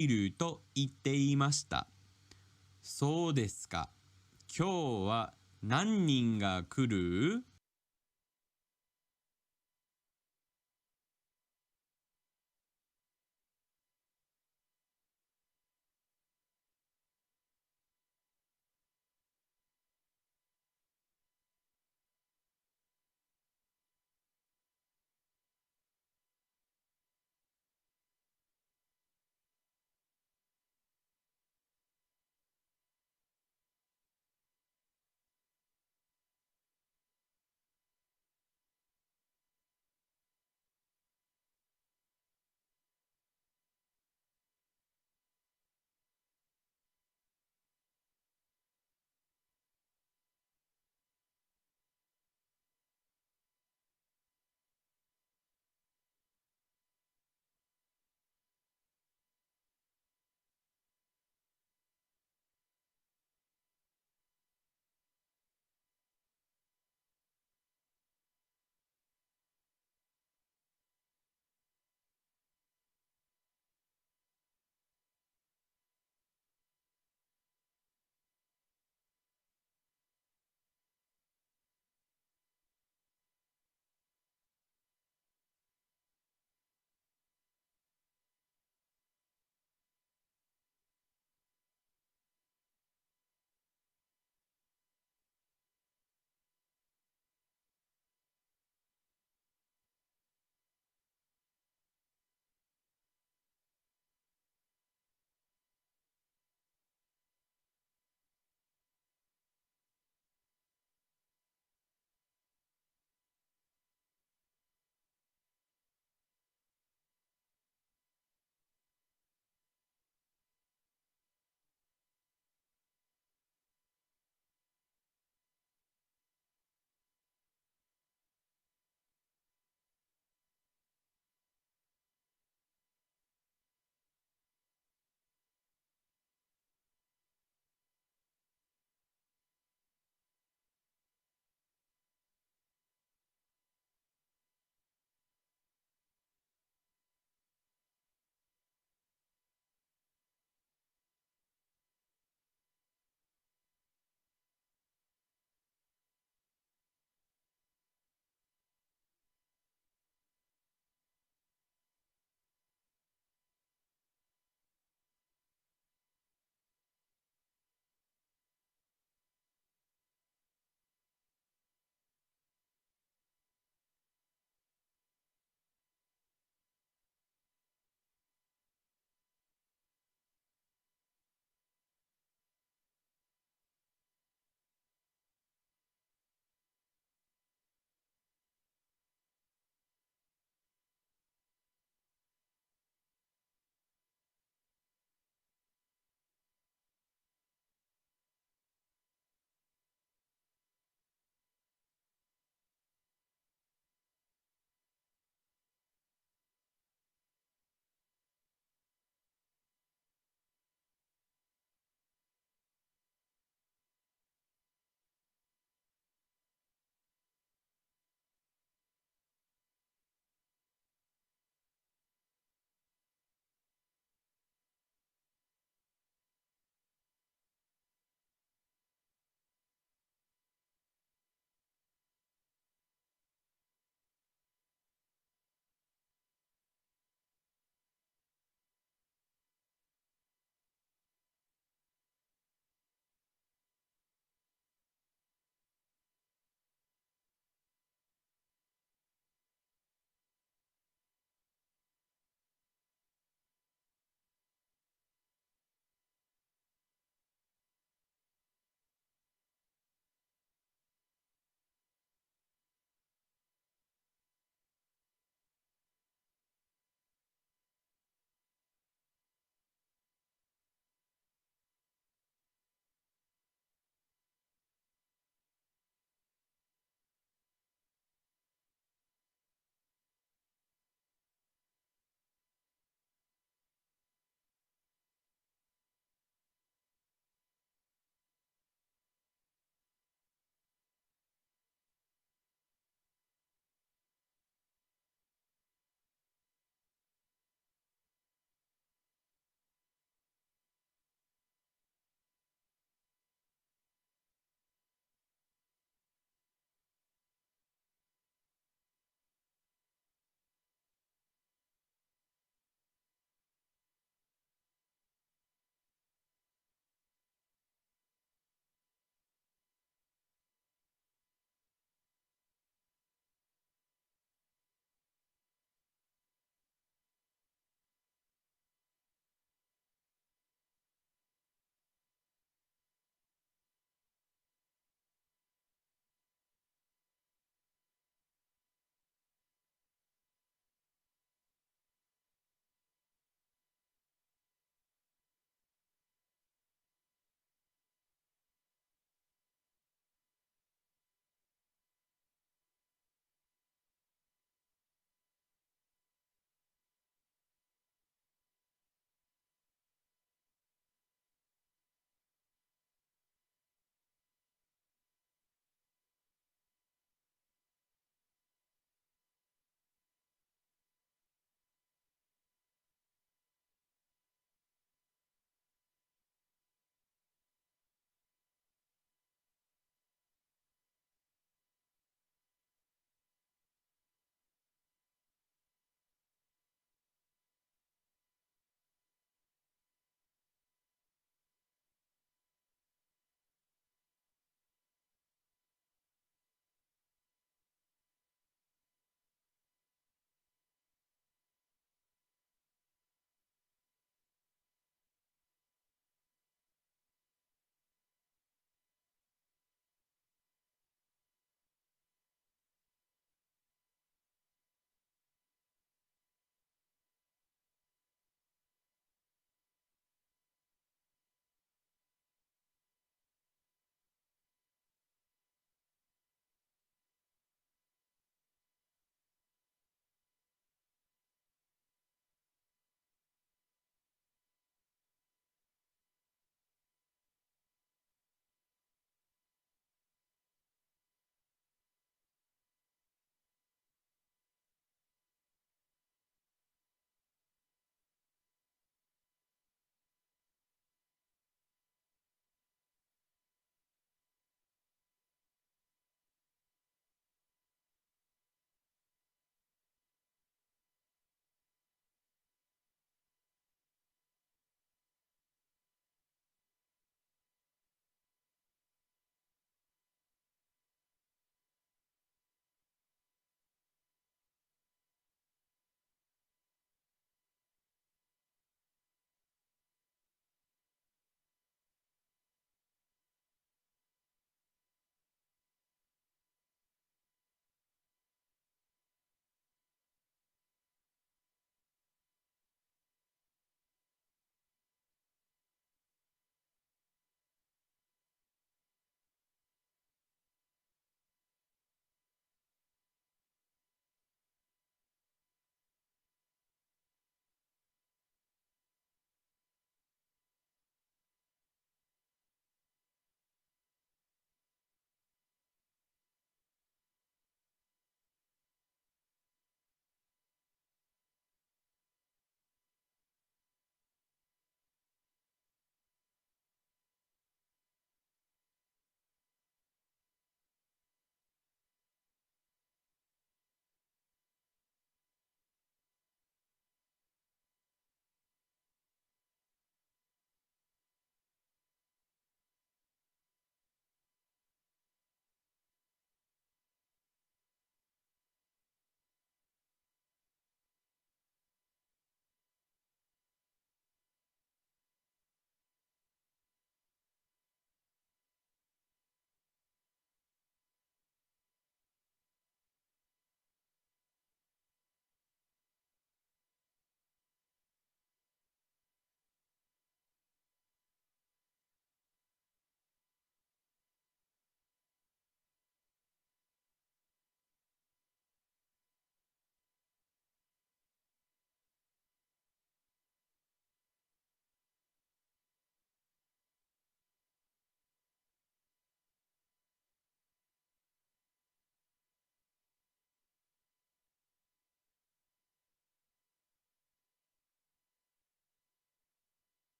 いると言っていました。そうですか。今日は何人が来る？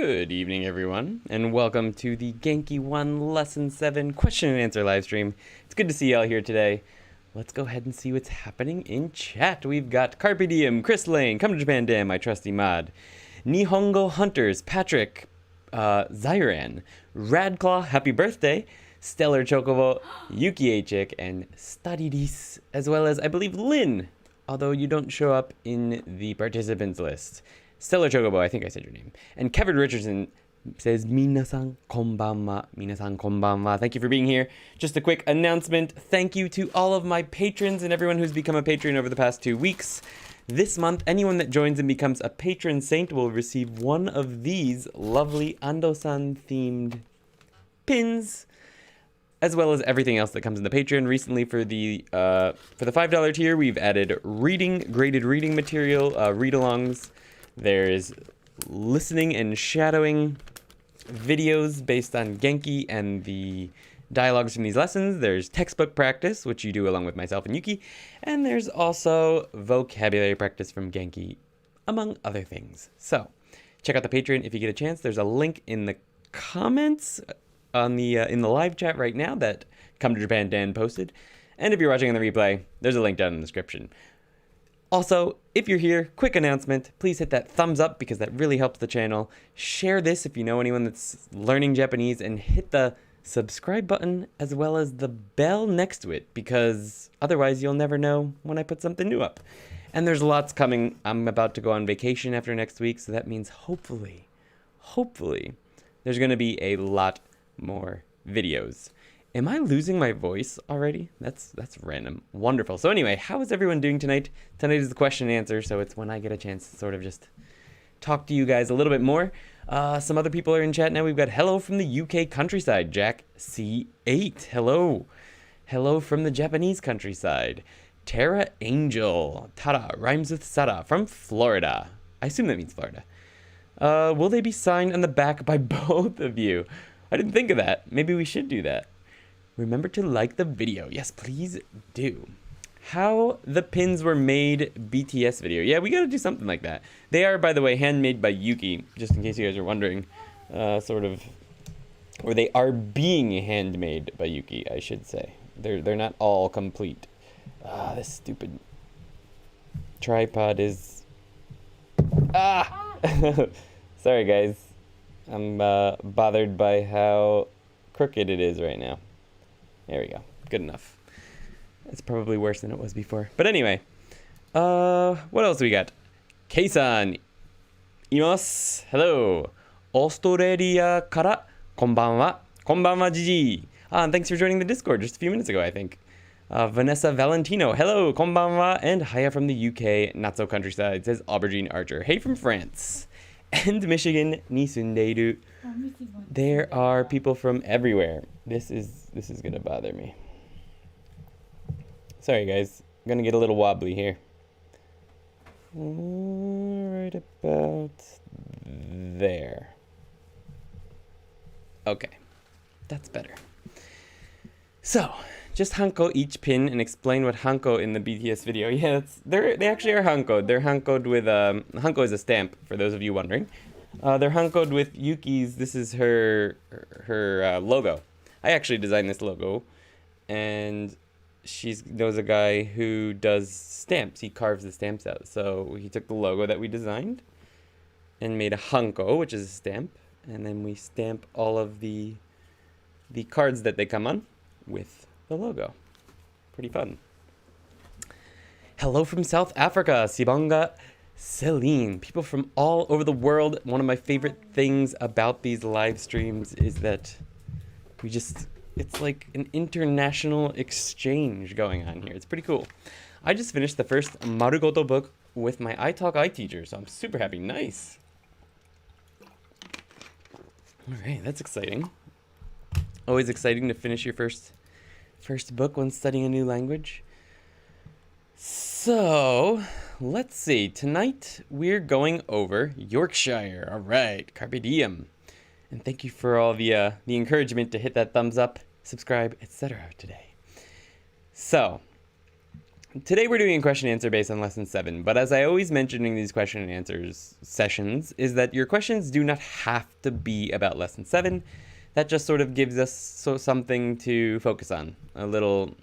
Good evening, everyone, and welcome to the Genki 1 Lesson 7 question and answer live stream. It's good to see y'all here today. Let's go ahead and see what's happening in chat. We've got Carpe Diem, Chris Lane, Come to Japan Dan, my trusty mod, Nihongo Hunters, Patrick, Zyran, Radclaw, happy birthday, Stellar Chocobo, Yuki Achik, and Stadidis, as well as, I believe, Lynn, although you don't show up in the participants list. Stellar Chocobo, I think I said your name. And Kevin Richardson says, Minasan konbanwa. Minasan konbanwa. Thank you for being here. Just a quick announcement. Thank you to all of my patrons and everyone who's become a patron over the past 2 weeks. This month, anyone that joins and becomes a patron saint will receive one of these lovely Ando-san themed pins, as well as everything else that comes in the Patreon. Recently, for the $5 tier, we've added graded reading material, read-alongs. There's listening and shadowing videos based on Genki and the dialogues from these lessons. There's textbook practice, which you do along with myself and Yuki. And there's also vocabulary practice from Genki, among other things. So check out the Patreon if you get a chance. There's a link in the comments on the in the live chat right now that Come to Japan Dan posted. And if you're watching on the replay, there's a link down in the description. Also, if you're here, quick announcement, please hit that thumbs up because that really helps the channel. Share this if you know anyone that's learning Japanese, and hit the subscribe button as well as the bell next to it, because otherwise you'll never know when I put something new up. And there's lots coming. I'm about to go on vacation after next week, so that means hopefully, there's going to be a lot more videos. Am I losing my voice already? That's random. Wonderful. So anyway, how is everyone doing tonight? Tonight is the question and answer, so it's when I get a chance to sort of just talk to you guys a little bit more. Some other people are in chat now. We've got hello from the UK countryside, Jack C8. Hello. Hello from the Japanese countryside. Tara Angel. Tara rhymes with Sara from Florida. I assume that means Florida. Will they be signed on the back by both of you? I didn't think of that. Maybe we should do that. Remember to like the video. Yes, please do. How the pins were made BTS video. Yeah, we gotta do something like that. They are, by the way, handmade by Yuki, just in case you guys are wondering. Or they are being handmade by Yuki, I should say. They're not all complete. This stupid tripod is... Sorry, guys. I'm bothered by how crooked it is right now. There we go. Good enough. It's probably worse than it was before. But anyway, what else do we got? Kei-san, imasu. Hello. Australia kara konbanwa. Konbanwa jiji. And thanks for joining the Discord just a few minutes ago, I think. Vanessa Valentino. Hello. Konbanwa. And hiya from the UK, not so countryside, says Aubergine Archer. Hey from France. And Michigan ni sundeiru. There are people from everywhere. This is gonna bother me. Sorry guys, I'm gonna get a little wobbly here. Right about there. Okay, that's better. So, just hanko each pin and explain what hanko in the BTS video. Yeah, they actually are hankoed. They're hankoed with hanko is a stamp for those of you wondering. They're hankoed with Yuki's. This is her logo. I actually designed this logo, and she knows a guy who does stamps. He carves the stamps out. So he took the logo that we designed and made a hanko, which is a stamp, and then we stamp all of the cards that they come on with the logo. Pretty fun. Hello from South Africa, Sibonga Celine. People from all over the world. One of my favorite things about these live streams is that it's like an international exchange going on here. It's pretty cool. I just finished the first Marugoto book with my iTalk I teacher, so I'm super happy. Nice. All right, that's exciting. Always exciting to finish your first book when studying a new language. So, let's see. Tonight, we're going over Yorkshire. All right, carpe diem. And thank you for all the encouragement to hit that thumbs up, subscribe, etc. today. So, Today we're doing a question and answer based on lesson 7, but as I always mention in these question and answers sessions, is that your questions do not have to be about lesson 7. That just sort of gives us something to focus on. A little,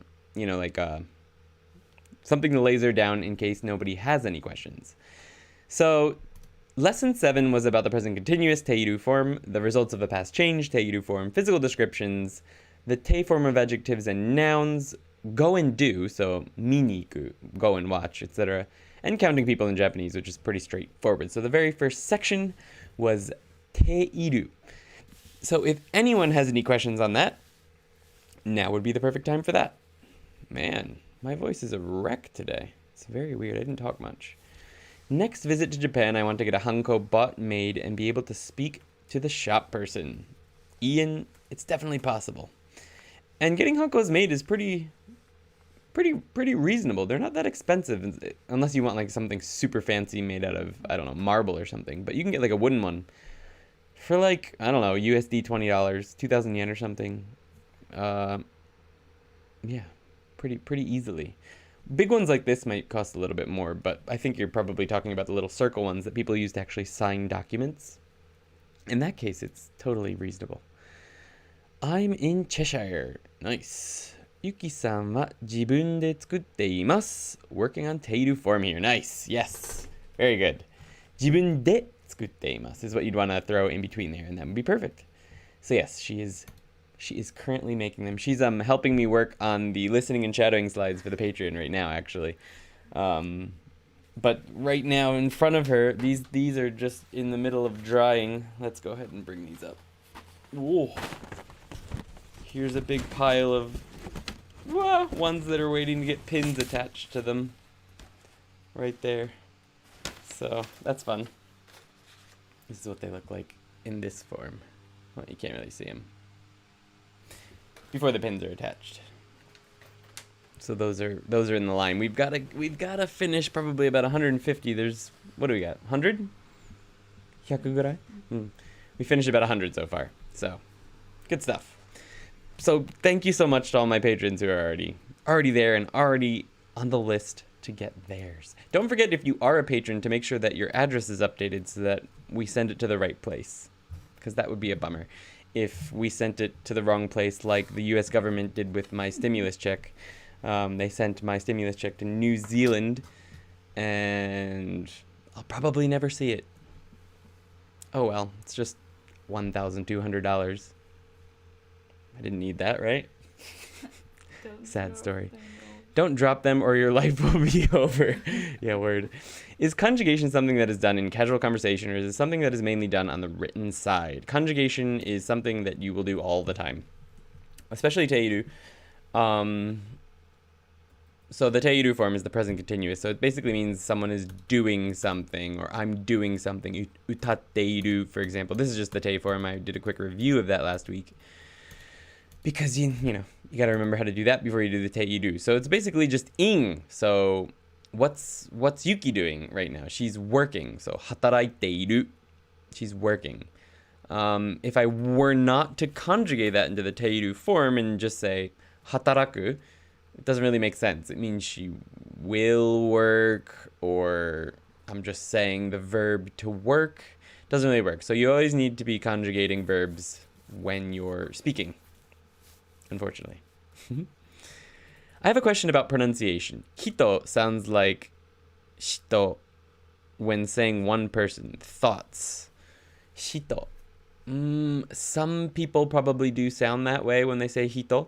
something to laser down in case nobody has any questions. So, lesson 7 was about the present continuous, Taiyu form, the results of the past change, Taiyu form, physical descriptions, the te form of adjectives and nouns, go and do, so miniku, go and watch, etc., and counting people in Japanese, which is pretty straightforward. So the very first section was teiru. So if anyone has any questions on that, now would be the perfect time for that. Man, my voice is a wreck today. It's very weird. I didn't talk much. Next visit to Japan, I want to get a hanko bought, made, and be able to speak to the shop person. Ian, it's definitely possible. And getting hankos made is pretty reasonable. They're not that expensive, unless you want like something super fancy made out of, I don't know, marble or something. But you can get like a wooden one for like, I don't know, USD $20, 2,000 yen or something. Yeah, pretty easily. Big ones like this might cost a little bit more, but I think you're probably talking about the little circle ones that people use to actually sign documents. In that case, it's totally reasonable. I'm in Cheshire. Nice. Yuki-san wa jibun de tsukutte imasu. Working on Teiru form here. Nice. Yes. Very good. Jibun de tsukutte imasu is what you'd want to throw in between there, and that would be perfect. So yes, she is currently making them. She's helping me work on the listening and shadowing slides for the Patreon right now, actually. But right now in front of her, these are just in the middle of drying. Let's go ahead and bring these up. Whoa. Here's a big pile of ones that are waiting to get pins attached to them. Right there. So, that's fun. This is what they look like in this form. Well, you can't really see them. Before the pins are attached. So those are in the line. We've got to finish probably about 150. There's, what do we got? 100? 100 gurai? We finished about 100 so far. So, good stuff. So thank you so much to all my patrons who are already there and already on the list to get theirs. Don't forget, if you are a patron, to make sure that your address is updated so that we send it to the right place, because that would be a bummer if we sent it to the wrong place, like the US government did with my stimulus check. They sent my stimulus check to New Zealand, and I'll probably never see it. Oh well, it's just $1,200. I didn't need that, right? Sad story. Don't drop them or your life will be over. Yeah, word. Is conjugation something that is done in casual conversation, or is it something that is mainly done on the written side? Conjugation is something that you will do all the time, especially Teiru. So the Teiru form is the present continuous. So it basically means someone is doing something, or I'm doing something. Utatteiru, for example. This is just the Tei form. I did a quick review of that last week. Because, you got to remember how to do that before you do the Teiru. So it's basically just ing. So what's Yuki doing right now? She's working. So hataraiteiru. She's working. If I were not to conjugate that into the Teiru form and just say hataraku, it doesn't really make sense. It means she will work, or I'm just saying the verb to work. It doesn't really work. So you always need to be conjugating verbs when you're speaking, unfortunately. I have a question about pronunciation. Hito sounds like shito when saying one person. Thoughts. Shito. Some people probably do sound that way when they say hito.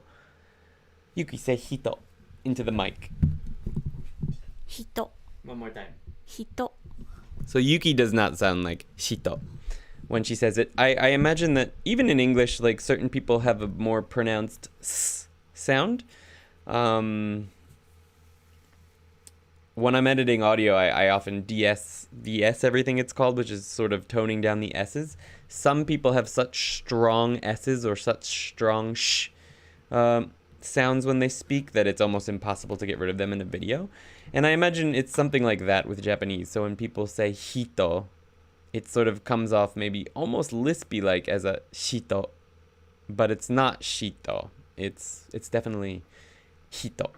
Yuki, say hito into the mic. Hito. One more time. Hito. So Yuki does not sound like shito when she says it. I imagine that even in English, like, certain people have a more pronounced s sound. When I'm editing audio, I often DS everything it's called, which is sort of toning down the S's. Some people have such strong S's or such strong sh sounds when they speak that it's almost impossible to get rid of them in a video. And I imagine it's something like that with Japanese. So when people say hito, it sort of comes off maybe almost lispy like as a shito, but it's not shito. It's definitely hito.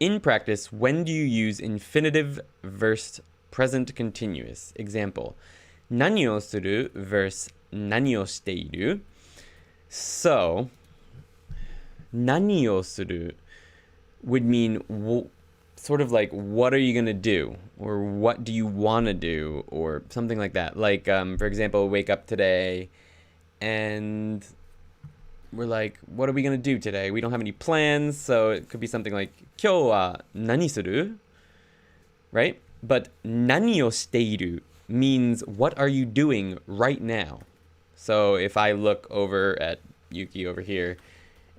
In practice, when do you use infinitive versus present continuous? Example, 何をする versus 何をしている. So, 何をする would mean sort of like, what are you going to do? Or what do you want to do? Or something like that. Like, for example, wake up today and we're like, what are we going to do today? We don't have any plans. So it could be something like, 今日は何する? Right? But 何をしている means, what are you doing right now? So if I look over at Yuki over here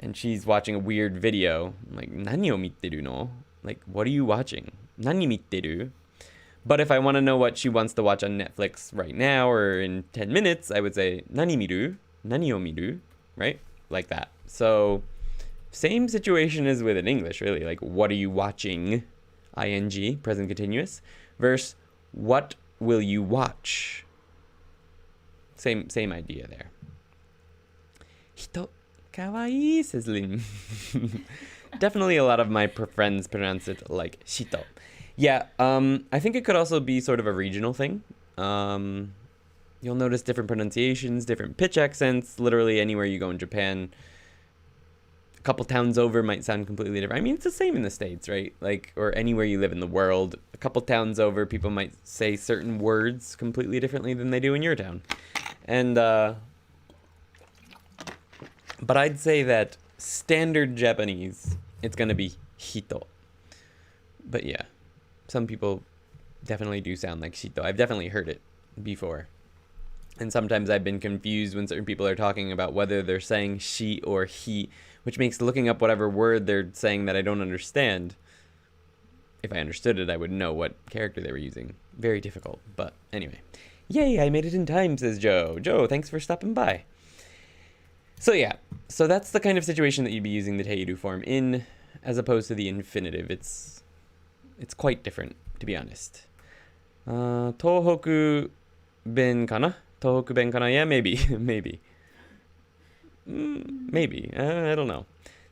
and she's watching a weird video, I'm like, 何を見てるの? Like, what are you watching? 何見てる? But if I want to know what she wants to watch on Netflix right now or in 10 minutes, I would say, 何見る? 何を見る? Right? Like that. So, same situation as with in English, really. Like, what are you watching? ING, present continuous. Versus, what will you watch? Same idea there. 人かわいい, says Lin. Definitely a lot of my friends pronounce it like shito. Yeah, I think it could also be sort of a regional thing. You'll notice different pronunciations, different pitch accents, literally anywhere you go in Japan. A couple towns over might sound completely different. I mean, it's the same in the States, right? Like, or anywhere you live in the world. A couple towns over, people might say certain words completely differently than they do in your town. And, but I'd say that standard Japanese, it's going to be hito. But yeah, some people definitely do sound like shito. I've definitely heard it before. And sometimes I've been confused when certain people are talking about whether they're saying she or he, which makes looking up whatever word they're saying that I don't understand. If I understood it, I would know what character they were using. Very difficult, but anyway. Yay, I made it in time, says Joe. Joe, thanks for stopping by. So yeah, so that's the kind of situation that you'd be using the Taiyu form in, as opposed to the infinitive. It's quite different, to be honest. Tohoku ben kana? Tohoku ben kana? Yeah, maybe. Maybe. Maybe. I don't know.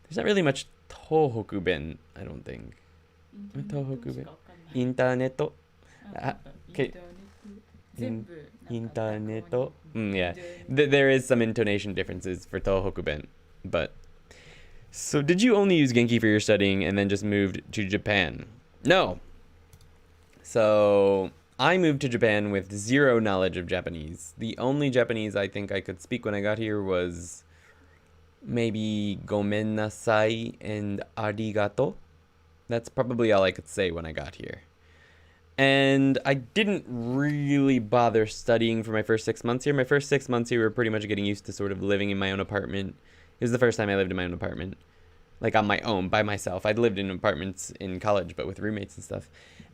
There's not really much Tohoku ben, I don't think. Tohoku ben. Internet. Okay. Internet. Yeah. There is some intonation differences for Tohoku ben. But. So did you only use Genki for your studying and then just moved to Japan? No. So I moved to Japan with zero knowledge of Japanese. The only Japanese I think I could speak when I got here was maybe gomen nasai and arigato. That's probably all I could say when I got here. And I didn't really bother studying for my first 6 months here. My first 6 months here were pretty much getting used to sort of living in my own apartment. It was the first time I lived in my own apartment. Like on my own, by myself. I'd lived in apartments in college, but with roommates and stuff.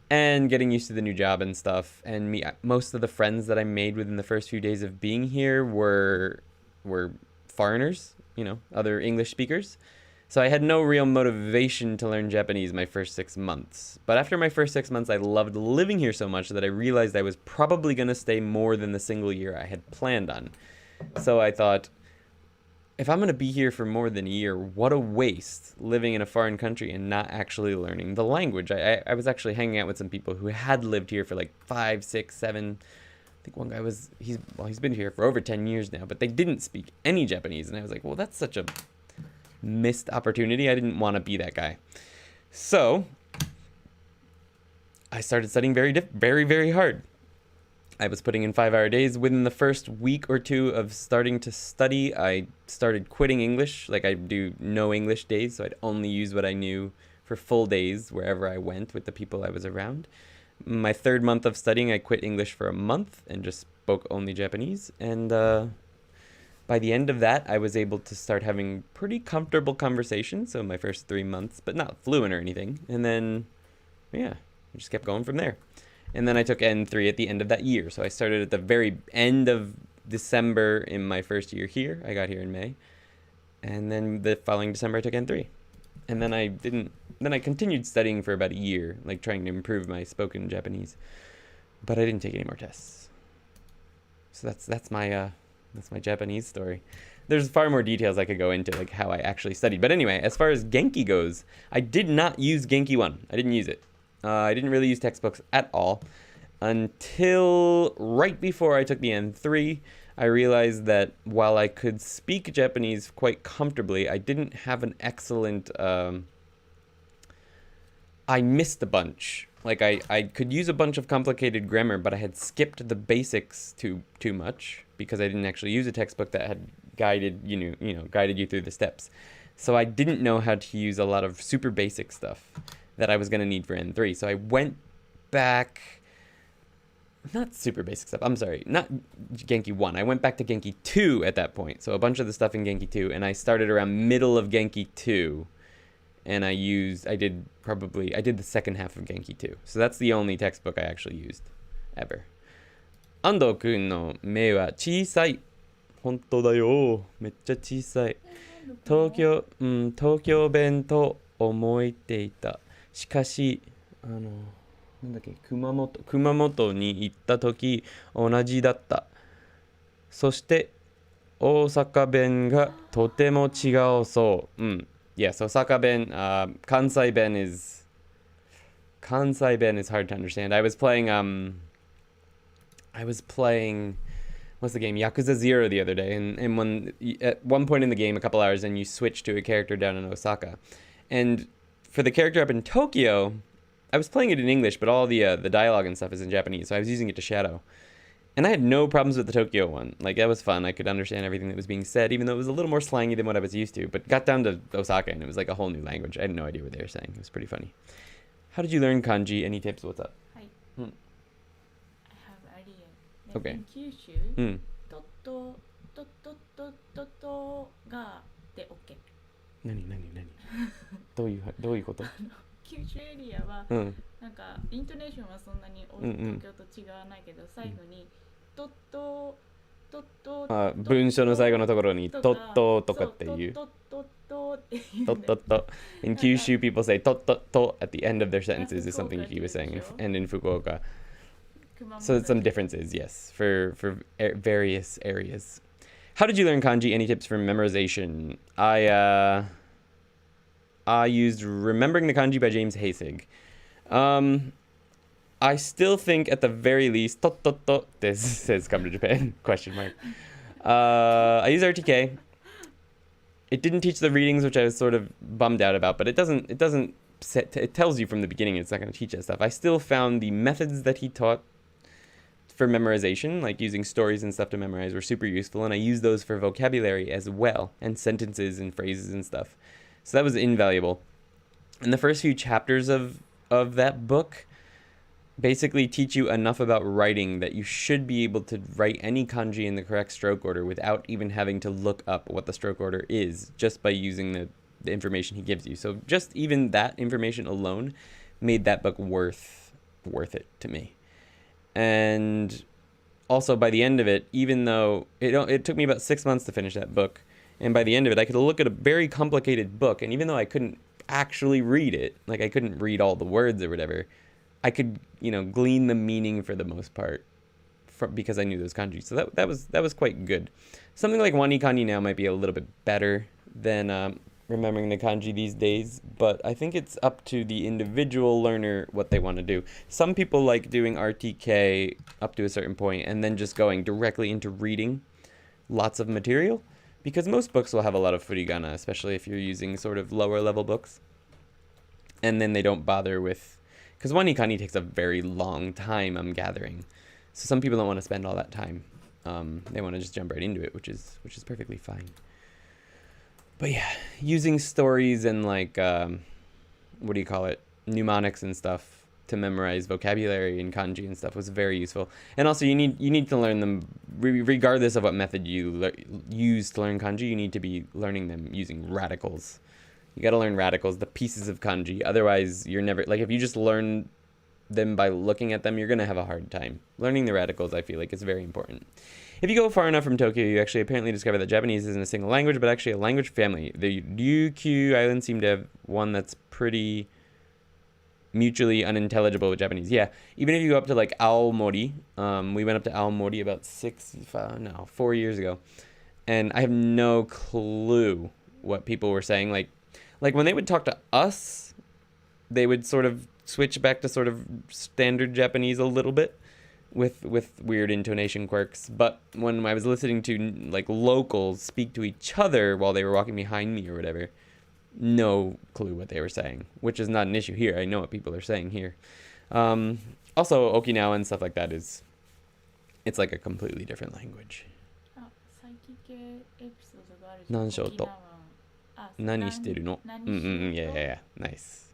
And getting used to the new job and stuff. And most of the friends that I made within the first few days of being here were foreigners, you know, other English speakers. So I had no real motivation to learn Japanese my first 6 months. But after my first 6 months, I loved living here so much that I realized I was probably going to stay more than the single year I had planned on. So I thought, if I'm going to be here for more than a year, what a waste living in a foreign country and not actually learning the language. I was actually hanging out with some people who had lived here for like 5, 6, 7. I think one guy he's been here for over 10 years now, but they didn't speak any Japanese. And I was like, well, that's such a missed opportunity. I didn't want to be that guy. So I started studying very, very hard. I was putting in 5-hour days. Within the first week or two of starting to study, I started quitting English. Like I do no English days, so I'd only use what I knew for full days wherever I went with the people I was around. My 3rd month of studying, I quit English for a month and just spoke only Japanese. And by the end of that, I was able to start having pretty comfortable conversations. So my first 3 months, but not fluent or anything. And then, yeah, I just kept going from there. And then I took N3 at the end of that year. So I started at the very end of December in my first year here. I got here in May. And then the following December, I took N3. And then I continued studying for about a year, like trying to improve my spoken Japanese. But I didn't take any more tests. So that's my That's my Japanese story. There's far more details I could go into, like how I actually studied. But anyway, as far as Genki goes, I did not use Genki 1. I didn't use it. I didn't really use textbooks at all until right before I took the N3. I realized that while I could speak Japanese quite comfortably, I didn't have an excellent... I missed a bunch. Like, I could use a bunch of complicated grammar, but I had skipped the basics too much because I didn't actually use a textbook that had guided guided you through the steps. So I didn't know how to use a lot of super basic stuff that I was going to need for N3. So I went back... Not super basic stuff. I'm sorry. Not Genki 1. I went back to Genki 2 at that point. So a bunch of the stuff in Genki 2. And I started around middle of Genki 2. And I did the second half of Genki 2. So that's the only textbook I actually used. Ever. Ando kun no me wa chisai. Honto da yo. Meccha chisai. Tokyo ben to omoite ita. Shikashi, なんだっけ、熊本に行った時同じだった。そして大阪弁がとても違うそう。Yes, Osaka ben, Kansai ben is hard to understand. I was playing what's the game? Yakuza 0 the other day, and when at one point in the game, a couple hours, and you switch to a character down in Osaka, and for the character up in Tokyo, I was playing it in English, but all the dialogue and stuff is in Japanese, so I was using it to shadow. And I had no problems with the Tokyo one. Like, that was fun. I could understand everything that was being said, even though it was a little more slangy than what I was used to. But got down to Osaka, and it was like a whole new language. I had no idea what they were saying. It was pretty funny. How did you learn kanji? Any tips? What's up? I have idea. Okay. In Kyushu, とがで OK。何どういうこと？九州エリアは、なんかイントネーションはそんなに東京と違わないけど、最後に文章の最後のところにとっととかっていう。とっと。In Kyushu, people say とっと at the end of their sentences is something Yuki was saying, and in Fukuoka. So some differences, yes, for various areas. How did you learn kanji? Any tips for memorization? I used Remembering the Kanji by James Hasig. I still think at the very least, this says come to Japan, question mark. I use RTK. It didn't teach the readings, which I was sort of bummed out about, but it tells you from the beginning it's not going to teach that stuff. I still found the methods that he taught for memorization, like using stories and stuff to memorize, were super useful, and I use those for vocabulary as well, and sentences and phrases and stuff. So that was invaluable. And the first few chapters of that book basically teach you enough about writing that you should be able to write any kanji in the correct stroke order without even having to look up what the stroke order is, just by using the information he gives you. So just even that information alone made that book worth it to me. And also by the end of it, even though it took me about 6 months to finish that book, and by the end of it, I could look at a very complicated book, and even though I couldn't actually read it, like I couldn't read all the words or whatever, I could, glean the meaning for the most part, because I knew those kanji. So that was quite good. Something like Wanikani now might be a little bit better than remembering the kanji these days, but I think it's up to the individual learner what they want to do. Some people like doing RTK up to a certain point and then just going directly into reading lots of material. Because most books will have a lot of furigana, especially if you're using sort of lower level books. And then they don't bother with... Because Wanikani takes a very long time, I'm gathering. So some people don't want to spend all that time. They want to just jump right into it, which is perfectly fine. But yeah, using stories and mnemonics and stuff to memorize vocabulary and kanji and stuff was very useful. And also you need to learn them regardless of what method you use to learn kanji. You need to be learning them using radicals. You got to learn radicals, the pieces of kanji. Otherwise you're never, if you just learn them by looking at them, you're going to have a hard time. Learning the radicals, I feel like, is very important. If you go far enough from Tokyo, you actually apparently discover that Japanese isn't a single language, but actually a language family. The Ryukyu Islands seem to have one that's pretty mutually unintelligible with Japanese. Yeah, even if you go up to like Aomori, we went up to Aomori about 4 years ago, and I have no clue what people were saying. Like when they would talk to us, they would sort of switch back to sort of standard Japanese a little bit with weird intonation quirks. But when I was listening to like locals speak to each other while they were walking behind me or whatever, no clue what they were saying, which is not an issue here. I know what people are saying here. Also, Okinawa and stuff like that it's like a completely different language. あ、最近系エピソードがあるじゃん。何しようと。沖縄。あ、何してるの? 何しようと。Yeah. Nice.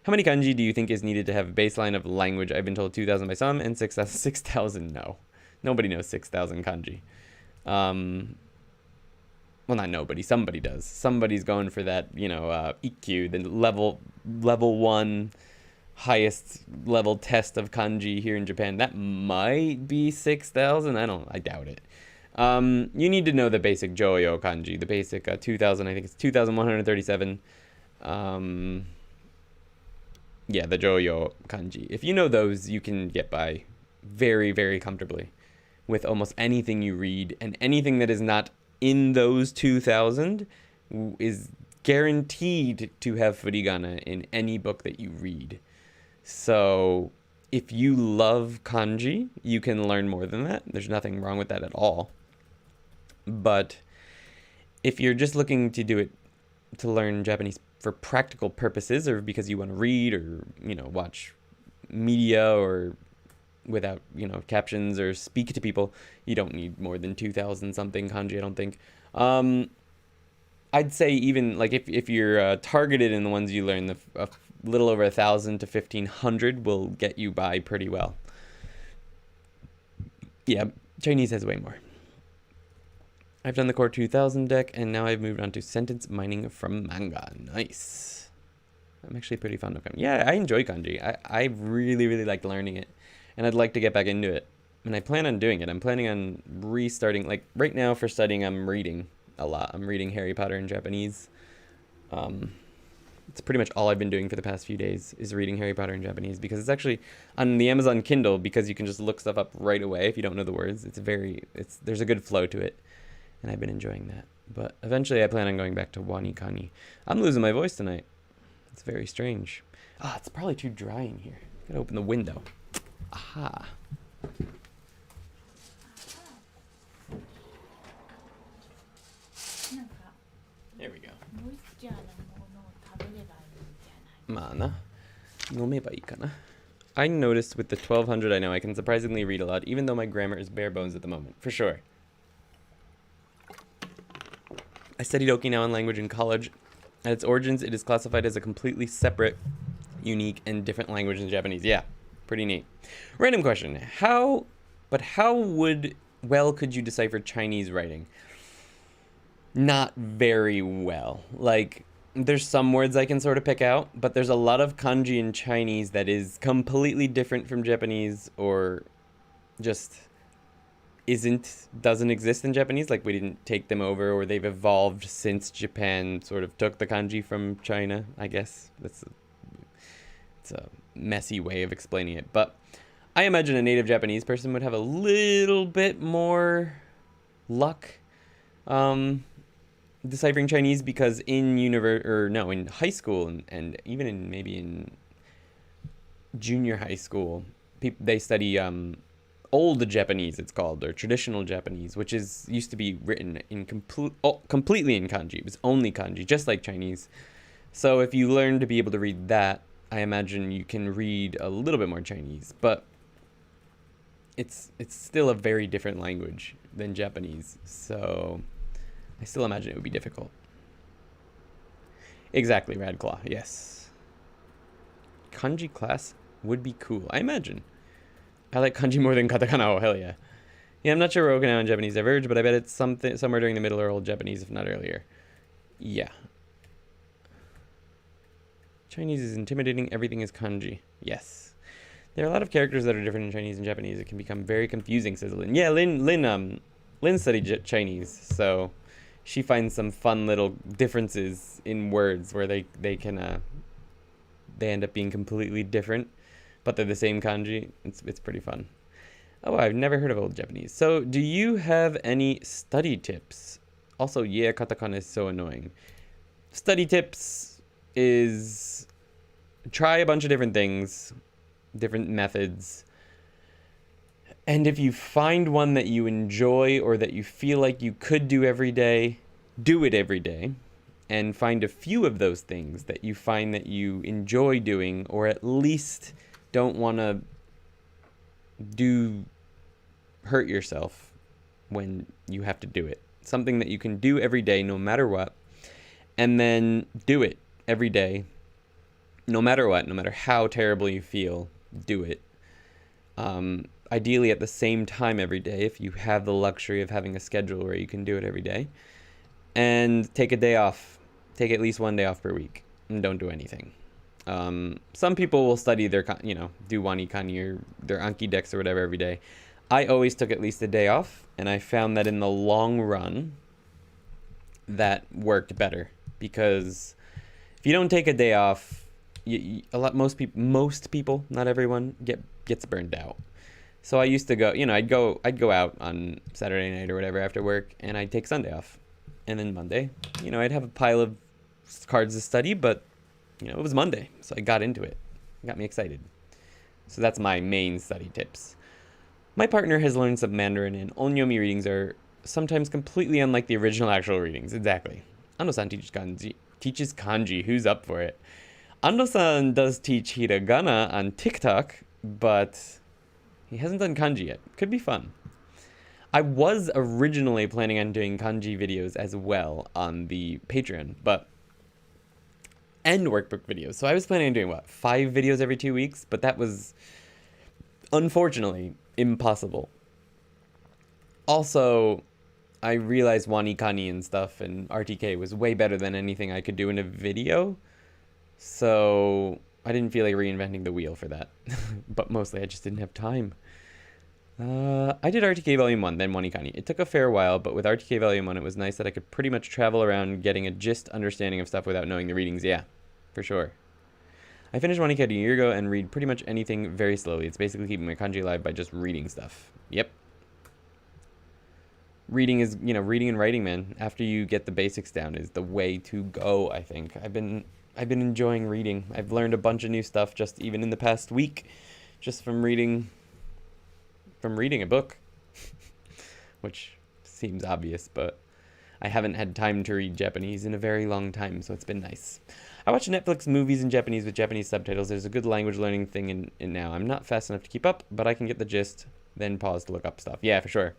How many kanji do you think is needed to have a baseline of language? I've been told 2,000 by some and 6,000. 6,000, no. Nobody knows 6,000 kanji. Well, not nobody. Somebody does. Somebody's going for that, ikkyu, the level 1 highest level test of kanji here in Japan. That might be 6,000. I doubt it. You need to know the basic Joyo kanji, the basic 2,000. I think it's 2,137. Yeah, the Joyo kanji. If you know those, you can get by very, very comfortably with almost anything you read, and anything that is not in those 2,000 is guaranteed to have furigana in any book that you read. So if you love kanji, you can learn more than that. There's nothing wrong with that at all. But if you're just looking to do it to learn Japanese for practical purposes, or because you want to read or, watch media or without, captions or speak to people, you don't need more than 2,000 something kanji, I don't think. I'd say even like if you're targeted in the ones you learn, a little over 1,000 to 1,500 will get you by pretty well. Yeah, Chinese has way more. I've done the core 2,000 deck, and now I've moved on to sentence mining from manga. Nice. I'm actually pretty fond of kanji. Yeah, I enjoy kanji. I really, really like learning it, and I'd like to get back into it. And I plan on doing it. I'm planning on restarting. Like right now for studying, I'm reading a lot. I'm reading Harry Potter in Japanese. It's pretty much all I've been doing for the past few days is reading Harry Potter in Japanese, because it's actually on the Amazon Kindle, because you can just look stuff up right away if you don't know the words. There's a good flow to it, and I've been enjoying that. But eventually I plan on going back to Wani Kani. I'm losing my voice tonight. It's very strange. It's probably too dry in here. Gotta open the window. Aha. There we go. モイスチャーなものを食べればいいんじゃない？まあな。飲めばいいかな。I noticed with the 1200 I know I can surprisingly read a lot, even though my grammar is bare bones at the moment. For sure. I studied Okinawan language in college. At its origins, it is classified as a completely separate, unique, and different language than Japanese. Yeah, pretty neat. Random question. How well could you decipher Chinese writing? Not very well. Like, there's some words I can sort of pick out, but there's a lot of kanji in Chinese that is completely different from Japanese, or just doesn't exist in Japanese. Like, we didn't take them over, or they've evolved since Japan sort of took the kanji from China, I guess. It's a messy way of explaining it, but I imagine a native Japanese person would have a little bit more luck deciphering Chinese, because in high school and even in junior high school, they study old Japanese, it's called, or traditional Japanese, which used to be written in completely in kanji. It was only kanji, just like Chinese. So if you learn to be able to read that, I imagine you can read a little bit more Chinese, but it's still a very different language than Japanese. So I still imagine it would be difficult. Exactly, Radclaw, yes. Kanji class would be cool, I imagine. I like kanji more than katakana, oh hell yeah. Yeah, I'm not sure where Okinawa and Japanese diverge, but I bet it's somewhere during the Middle or Old Japanese, if not earlier. Yeah. Chinese is intimidating, everything is kanji. Yes. There are a lot of characters that are different in Chinese and Japanese. It can become very confusing, says Lynn. Yeah, Lynn studied Chinese, so she finds some fun little differences in words where they can they end up being completely different, but they're the same kanji. It's pretty fun. Oh, I've never heard of Old Japanese. So, do you have any study tips? Also, yeah, katakana is so annoying. Study tips is try a bunch of different things, different methods. And if you find one that you enjoy or that you feel like you could do every day, do it every day. And find a few of those things that you find that you enjoy doing, or at least don't want to hurt yourself when you have to do it. Something that you can do every day no matter what, and then do it every day no matter what, no matter how terrible you feel, do it. Ideally at the same time every day if you have the luxury of having a schedule where you can do it every day. And take a day off. Take at least one day off per week and don't do anything. Some people will study their, do wani kani or their Anki decks or whatever every day. I always took at least a day off, and I found that in the long run, that worked better. Because if you don't take a day off, most people, not everyone, gets burned out. So I used to go, I'd go out on Saturday night or whatever after work, and I'd take Sunday off. And then Monday, I'd have a pile of cards to study, but, it was Monday, so I got into it. It got me excited. So that's my main study tips. My partner has learned some Mandarin, and onyomi readings are sometimes completely unlike the original actual readings. Exactly. Ando-san teaches kanji. Who's up for it? Ando-san does teach hiragana on TikTok, but he hasn't done kanji yet. Could be fun. I was originally planning on doing kanji videos as well on the Patreon, and workbook videos. So I was planning on doing, 5 videos every 2 weeks? But that was, unfortunately, impossible. Also, I realized wani kani and stuff and RTK was way better than anything I could do in a video. So I didn't feel like reinventing the wheel for that. But mostly I just didn't have time. I did RTK Volume 1, then wani kani. It took a fair while, but with RTK Volume 1, it was nice that I could pretty much travel around getting a gist understanding of stuff without knowing the readings. Yeah, for sure. I finished wani kani a year ago and read pretty much anything very slowly. It's basically keeping my kanji alive by just reading stuff. Yep. Reading is, reading and writing, man, after you get the basics down is the way to go, I think. I've been enjoying reading. I've learned a bunch of new stuff just even in the past week, just from reading a book, which seems obvious, but I haven't had time to read Japanese in a very long time, so it's been nice. I watch Netflix movies in Japanese with Japanese subtitles. There's a good language learning thing in now. I'm not fast enough to keep up, but I can get the gist, then pause to look up stuff. Yeah, for sure.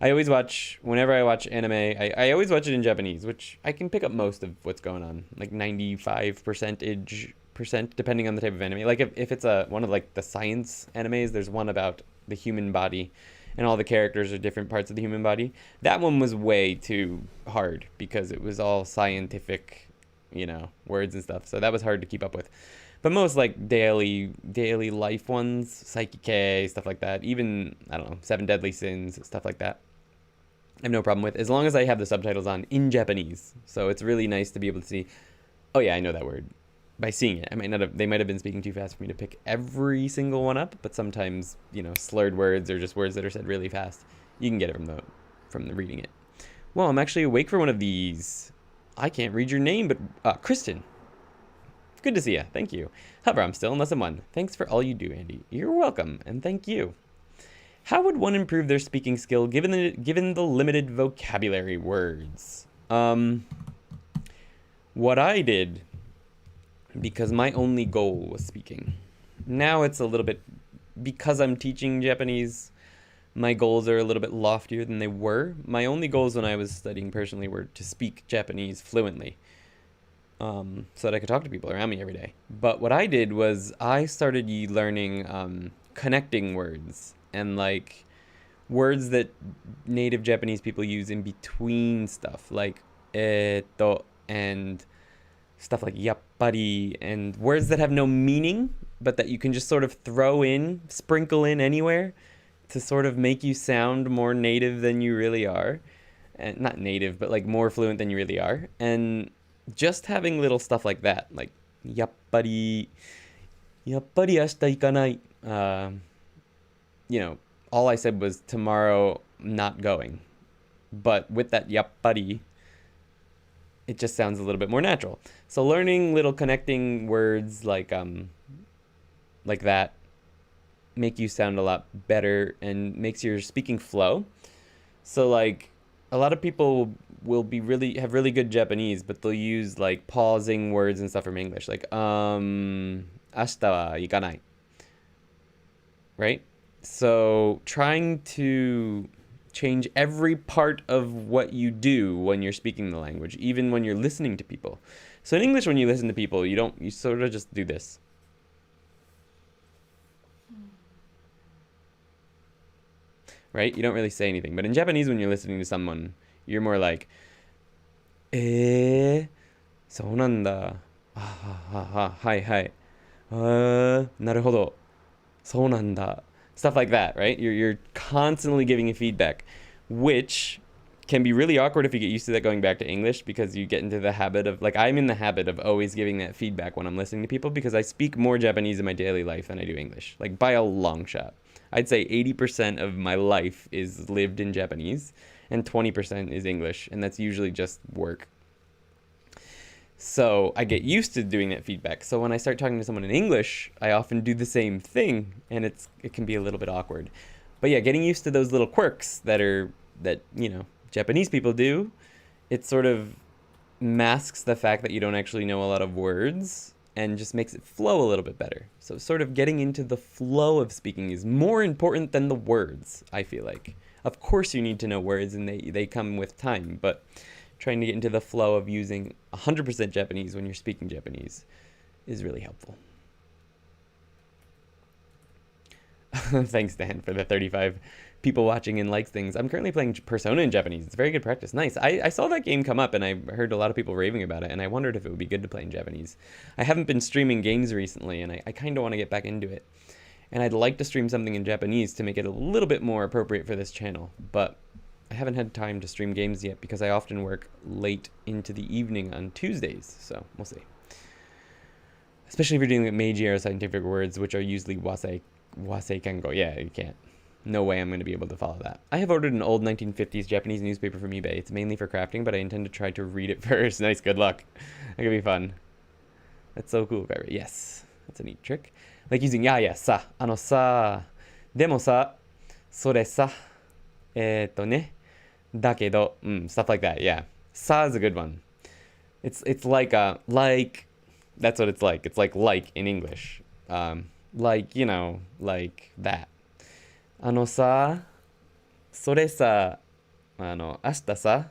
Whenever I watch anime, I always watch it in Japanese, which I can pick up most of what's going on, like 95% depending on the type of anime. Like if it's one of like the science animes, there's one about the human body and all the characters are different parts of the human body. That one was way too hard because it was all scientific, words and stuff. So that was hard to keep up with. But most like daily life ones, Psyche, stuff like that, even, I don't know, 7 Deadly Sins, stuff like that, I have no problem with, as long as I have the subtitles on in Japanese. So it's really nice to be able to see, oh yeah, I know that word, by seeing it. They might have been speaking too fast for me to pick every single one up, but sometimes, slurred words or just words that are said really fast, you can get it from the reading it. Well, I'm actually awake for one of these. I can't read your name, but Kristen. Good to see you. Thank you. However, I'm still in lesson 1. Thanks for all you do, Andy. You're welcome, and thank you. How would one improve their speaking skill given the limited vocabulary words? What I did, because my only goal was speaking. Now it's a little bit, because I'm teaching Japanese, my goals are a little bit loftier than they were. My only goals when I was studying personally were to speak Japanese fluently. So that I could talk to people around me every day. But what I did was I started learning connecting words and like words that native Japanese people use in between stuff, like eto and stuff like yappari, and words that have no meaning but that you can just sort of sprinkle in anywhere to sort of make you sound more native than you really are. And not native, but like more fluent than you really are. And just having little stuff like that, like やっぱり明日行かない. All I said was tomorrow not going. But with that yappari, it just sounds a little bit more natural. So learning little connecting words like that make you sound a lot better and makes your speaking flow. So like a lot of people will have really good Japanese, but they'll use like pausing words and stuff from English, like 明日は行かない, right? So trying to change every part of what you do when you're speaking the language, even when you're listening to people. So in English, when you listen to people, you sort of just do this. Right? You don't really say anything. But in Japanese, when you're listening to someone, you're more like, そうなんだ. Hi, hi. なるほど. そうなんだ. Stuff like that, right? You're constantly giving a feedback, which can be really awkward if you get used to that going back to English, because you get into the habit of, like, I'm in the habit of always giving that feedback when I'm listening to people, because I speak more Japanese in my daily life than I do English, like by a long shot. I'd say 80% of my life is lived in Japanese and 20% is English, and that's usually just work. So I get used to doing that feedback. So when I start talking to someone in English, I often do the same thing, and it can be a little bit awkward. But yeah, getting used to those little quirks that Japanese people do, it sort of masks the fact that you don't actually know a lot of words and just makes it flow a little bit better. So sort of getting into the flow of speaking is more important than the words, I feel like. Of course you need to know words, and they come with time, but trying to get into the flow of using 100% Japanese when you're speaking Japanese is really helpful. Thanks, Dan, for the 35 people watching and likes things. I'm currently playing Persona in Japanese. It's very good practice. Nice. I saw that game come up, and I heard a lot of people raving about it, and I wondered if it would be good to play in Japanese. I haven't been streaming games recently, and I kind of want to get back into it. And I'd like to stream something in Japanese to make it a little bit more appropriate for this channel, but I haven't had time to stream games yet because I often work late into the evening on Tuesdays, so we'll see. Especially if you're dealing with Meiji-era scientific words, which are usually wasei kengo. Yeah, you can't. No way I'm going to be able to follow that. I have ordered an old 1950s Japanese newspaper from eBay. It's mainly for crafting, but I intend to try to read it first. Nice, good luck. That could be fun. That's so cool, Kyrie. Yes, that's a neat trick. Like using ya, sa, sa, demo sa, sore sa, ne, dakedo, stuff like that. Yeah, sa is a good one. It's like like, that's what it's like. It's like in English. Like, like that. さ、それさ、明日さ、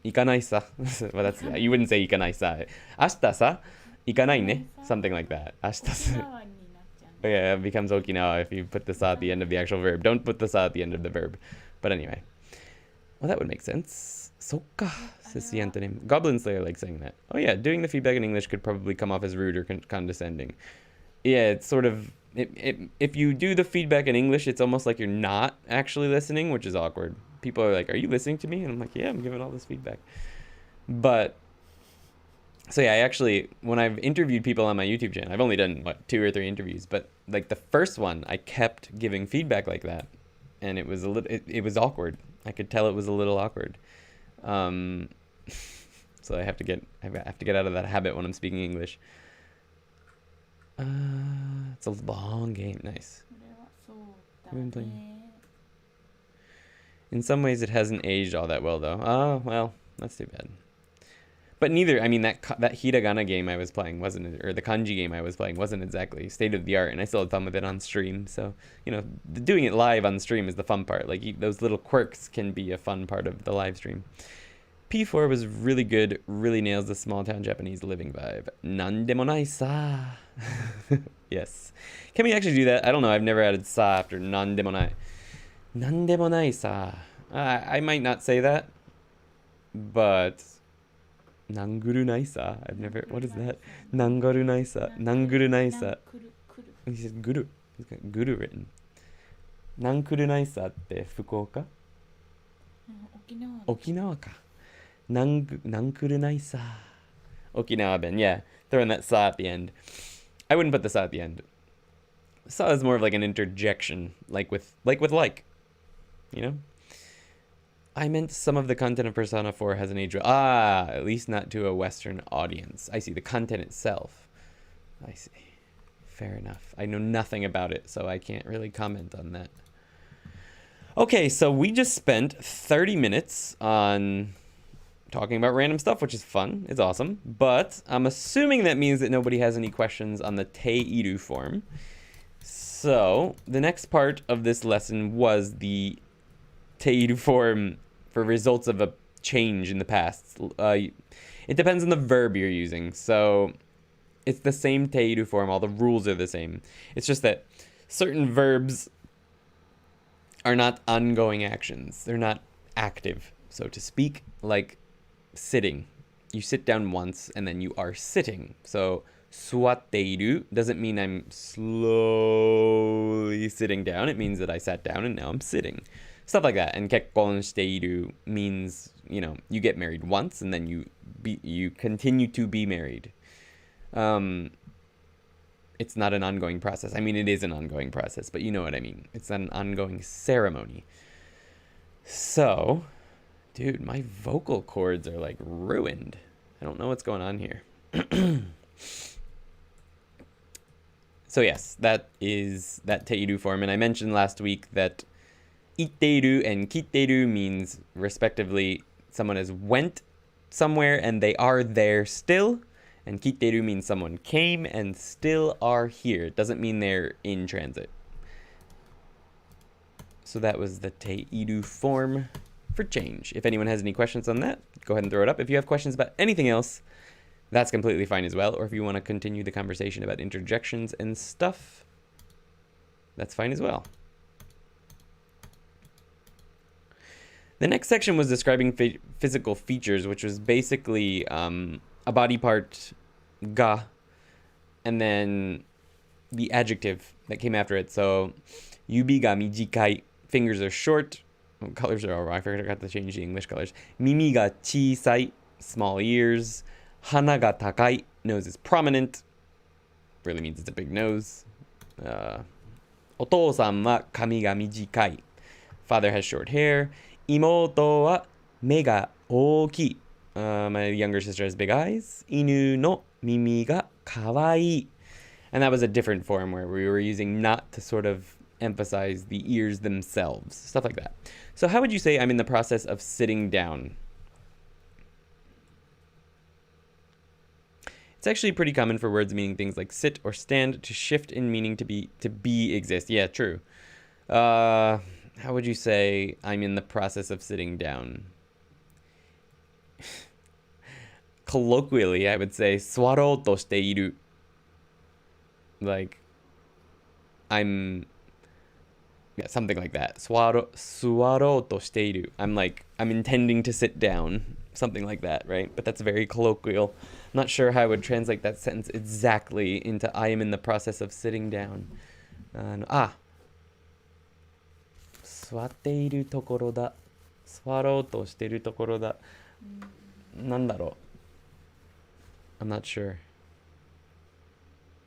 行かないさ. Well, you wouldn't say 行かないさ. 明日さ、行かないね. Something like that. 明日さ. Yeah, it becomes Okinawa if you put the sa at the end of the actual verb. Don't put the sa at the end of the verb. But anyway. Well, that would make sense. そっか, says the antonym. Goblin Slayer likes saying that. Oh yeah, doing the feedback in English could probably come off as rude or condescending. Yeah, it's sort of... if you do the feedback in English, it's almost like you're not actually listening, which is awkward. People are like, are you listening to me? And I'm like, yeah, I'm giving all this feedback. But... So yeah, I actually, when I've interviewed people on my YouTube channel, I've only done, 2 or 3 interviews, but like the first one, I kept giving feedback like that. And it was it was awkward. I could tell it was a little awkward. So I have to get out of that habit when I'm speaking English. It's a long game. Nice. In some ways, it hasn't aged all that well, though. Oh, well, that's too bad. But neither, I mean, that hiragana game I was playing wasn't, or the kanji game I was playing wasn't exactly state of the art, and I still had fun with it on stream. So, doing it live on stream is the fun part. Like, those little quirks can be a fun part of the live stream. P4 was really good, really nails the small town Japanese living vibe. Nandemo nai sa. Yes. Can we actually do that? I don't know. I've never added sa after nandemo nai. Nandemo nai sa. I might not say that, but... Nanguru naisa. I've never... What is that? Nangaru naisa. Nanguru naisa. He says guru. He's got guru written. Nankuru naisa って福岡? Okinawa ka. Nankuru naisa. Okinawa ben, yeah. Throwing that sa at the end. I wouldn't put the sa at the end. Sa is more of like an interjection, like with you know? I meant some of the content of Persona 4 has an age. At least not to a Western audience. I see, the content itself. I see. Fair enough. I know nothing about it, so I can't really comment on that. Okay, so we just spent 30 minutes on talking about random stuff, which is fun. It's awesome. But I'm assuming that means that nobody has any questions on the Teiru form. So the next part of this lesson was the Teiru form for results of a change in the past. It depends on the verb you're using. So it's the same Teiru form. All the rules are the same. It's just that certain verbs are not ongoing actions. They're not active, so to speak, like sitting. You sit down once and then you are sitting. So suwatteiru doesn't mean I'm slowly sitting down. It means that I sat down and now I'm sitting. Stuff like that. And kekkon shiteiru means, you know, you get married once and then you continue to be married. It's not an ongoing process. I mean, it is an ongoing process, but you know what I mean. It's not an ongoing ceremony. So, dude, my vocal cords are like ruined. I don't know what's going on here. So yes, that is that teiru form. And I mentioned last week that itteiru and kiteiru means respectively someone has went somewhere and they are there still. And kiteiru means someone came and still are here. It doesn't mean they're in transit. So that was the teiru form for change. If anyone has any questions on that, go ahead and throw it up. If you have questions about anything else, that's completely fine as well. Or if you want to continue the conversation about interjections and stuff, that's fine as well. The next section was describing physical features, which was basically a body part, ga, and then the adjective that came after it. So, yubi ga mijikai, fingers are short. Colors are all right. I forgot to change the English colors. Mimi ga chisai, small ears. Hana ga takai, nose is prominent. Really means it's a big nose. Otou-san wa kami ga mijikai. Father has short hair. Imoto wa me ga ookii. My younger sister has big eyes. Inu no mimi ga kawaii. And that was a different form where we were using not to sort of emphasize the ears themselves. Stuff like that. So how would you say I'm in the process of sitting down? It's actually pretty common for words meaning things like sit or stand to shift in meaning to be exist. Yeah, true. How would you say I'm in the process of sitting down? Colloquially, I would say swarouto shiteiru. Like, I'm, yeah, something like that. Suwarouto shiteiru. I'm intending to sit down. Something like that, right? But that's very colloquial. I'm not sure how I would translate that sentence exactly into I am in the process of sitting down. Suwatteiru tokoro da. Swarouto shiteiru tokoro da. Nandaro. I'm not sure.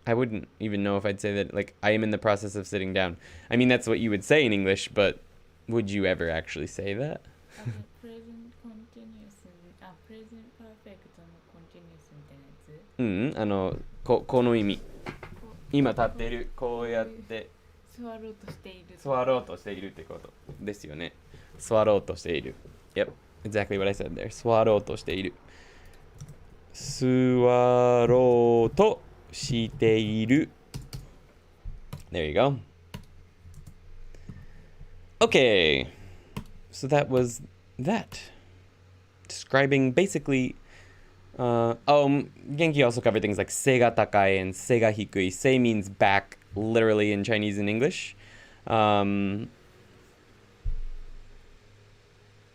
I wouldn't even know if I'd say that, like, I am in the process of sitting down. I mean, that's what you would say in English, but would you ever actually say that? Present continuous, present perfect の continuous みたいなやつ。この意味。今立ってる。こうやって。座ろうとしている。座ろうとしているってことですよね。座ろうとしている。Yep, exactly what I said there. 座ろうとしている。座ろうとしている。There you go. Okay, so that was that. Describing basically, Genki also covered things like sei ga takai and sei ga hikui. Sei means back, literally in Chinese and English.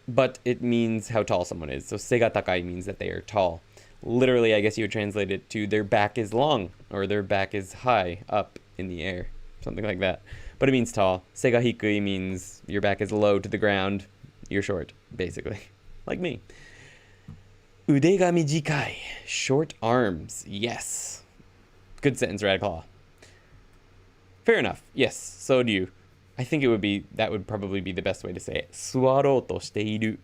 But it means how tall someone is. So sei ga takai means that they are tall. Literally, I guess you would translate it to their back is long or their back is high, up in the air, something like that. But it means tall. Sei ga hikui means your back is low to the ground. You're short, basically, like me. Ude ga mijikai. Short arms. Yes. Good sentence, Radclaw. Fair enough. Yes, so do you. I think that would probably be the best way to say it. 座ろうとしている.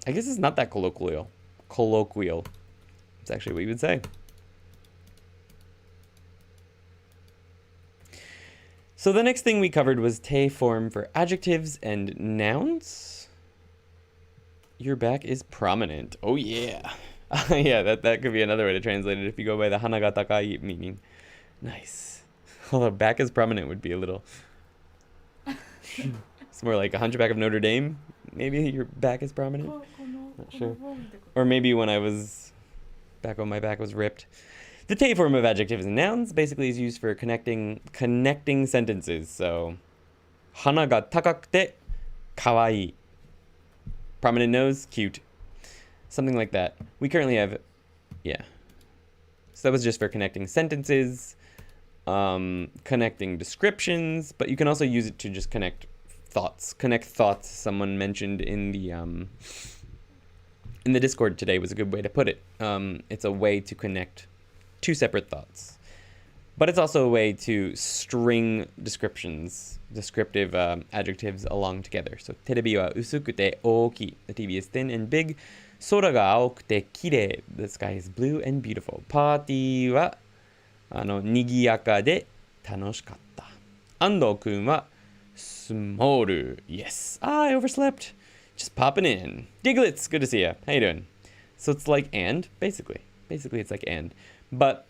I guess it's not that colloquial. Colloquial. It's actually what you would say. So the next thing we covered was te form for adjectives and nouns. Your back is prominent. Oh yeah. Yeah, that could be another way to translate it if you go by the hana ga takai meaning. Nice. Although back is prominent would be a little... It's more like a Hunchback of Notre Dame. Maybe your back is prominent. Not sure. Or maybe when I was back when my back was ripped. The te form of adjectives and nouns basically is used for connecting sentences. So, hana ga takakute kawaii. Prominent nose, cute. Something like that. We currently have, yeah. So that was just for connecting sentences, connecting descriptions, but you can also use it to just connect thoughts. Connect thoughts, someone mentioned in the Discord today was a good way to put it. It's a way to connect two separate thoughts. But it's also a way to string descriptive adjectives along together. So, terebi wa usukute ookii. The TV is thin and big. Sora ga aokute kirei. The sky is blue and beautiful. Party wa nigiyaka de tanoshikatta. Ando-kun wa small. Yes. I overslept. Just popping in. Diglets, good to see ya. How you doing? So it's like and, basically. Basically, it's like and. But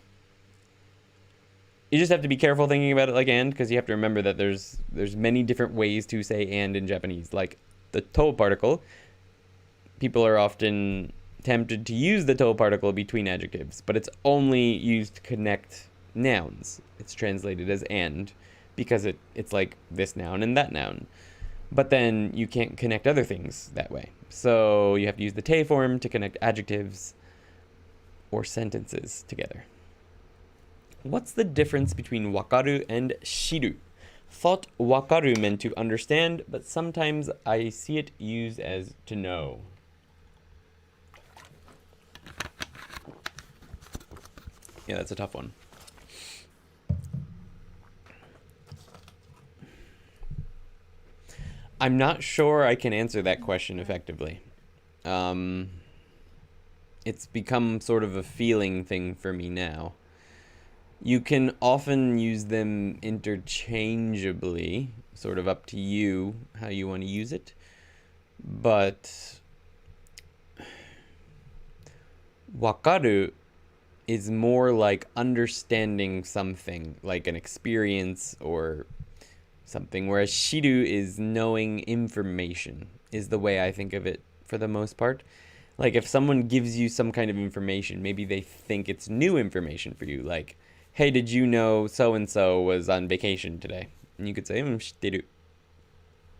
you just have to be careful thinking about it like and, because you have to remember that there's many different ways to say and in Japanese. Like the to particle, people are often tempted to use the to particle between adjectives, but it's only used to connect nouns. It's translated as and, because it's like this noun and that noun. But then you can't connect other things that way. So you have to use the te form to connect adjectives or sentences together. What's the difference between wakaru and shiru? Thought wakaru meant to understand, but sometimes I see it used as to know. Yeah, that's a tough one. I'm not sure I can answer that question effectively. It's become sort of a feeling thing for me now. You can often use them interchangeably, sort of up to you how you want to use it. But wakaru is more like understanding something, like an experience or something, whereas shiru is knowing information, is the way I think of it for the most part. Like if someone gives you some kind of information, maybe they think it's new information for you, like, hey, did you know so-and-so was on vacation today? And you could say, shitteru.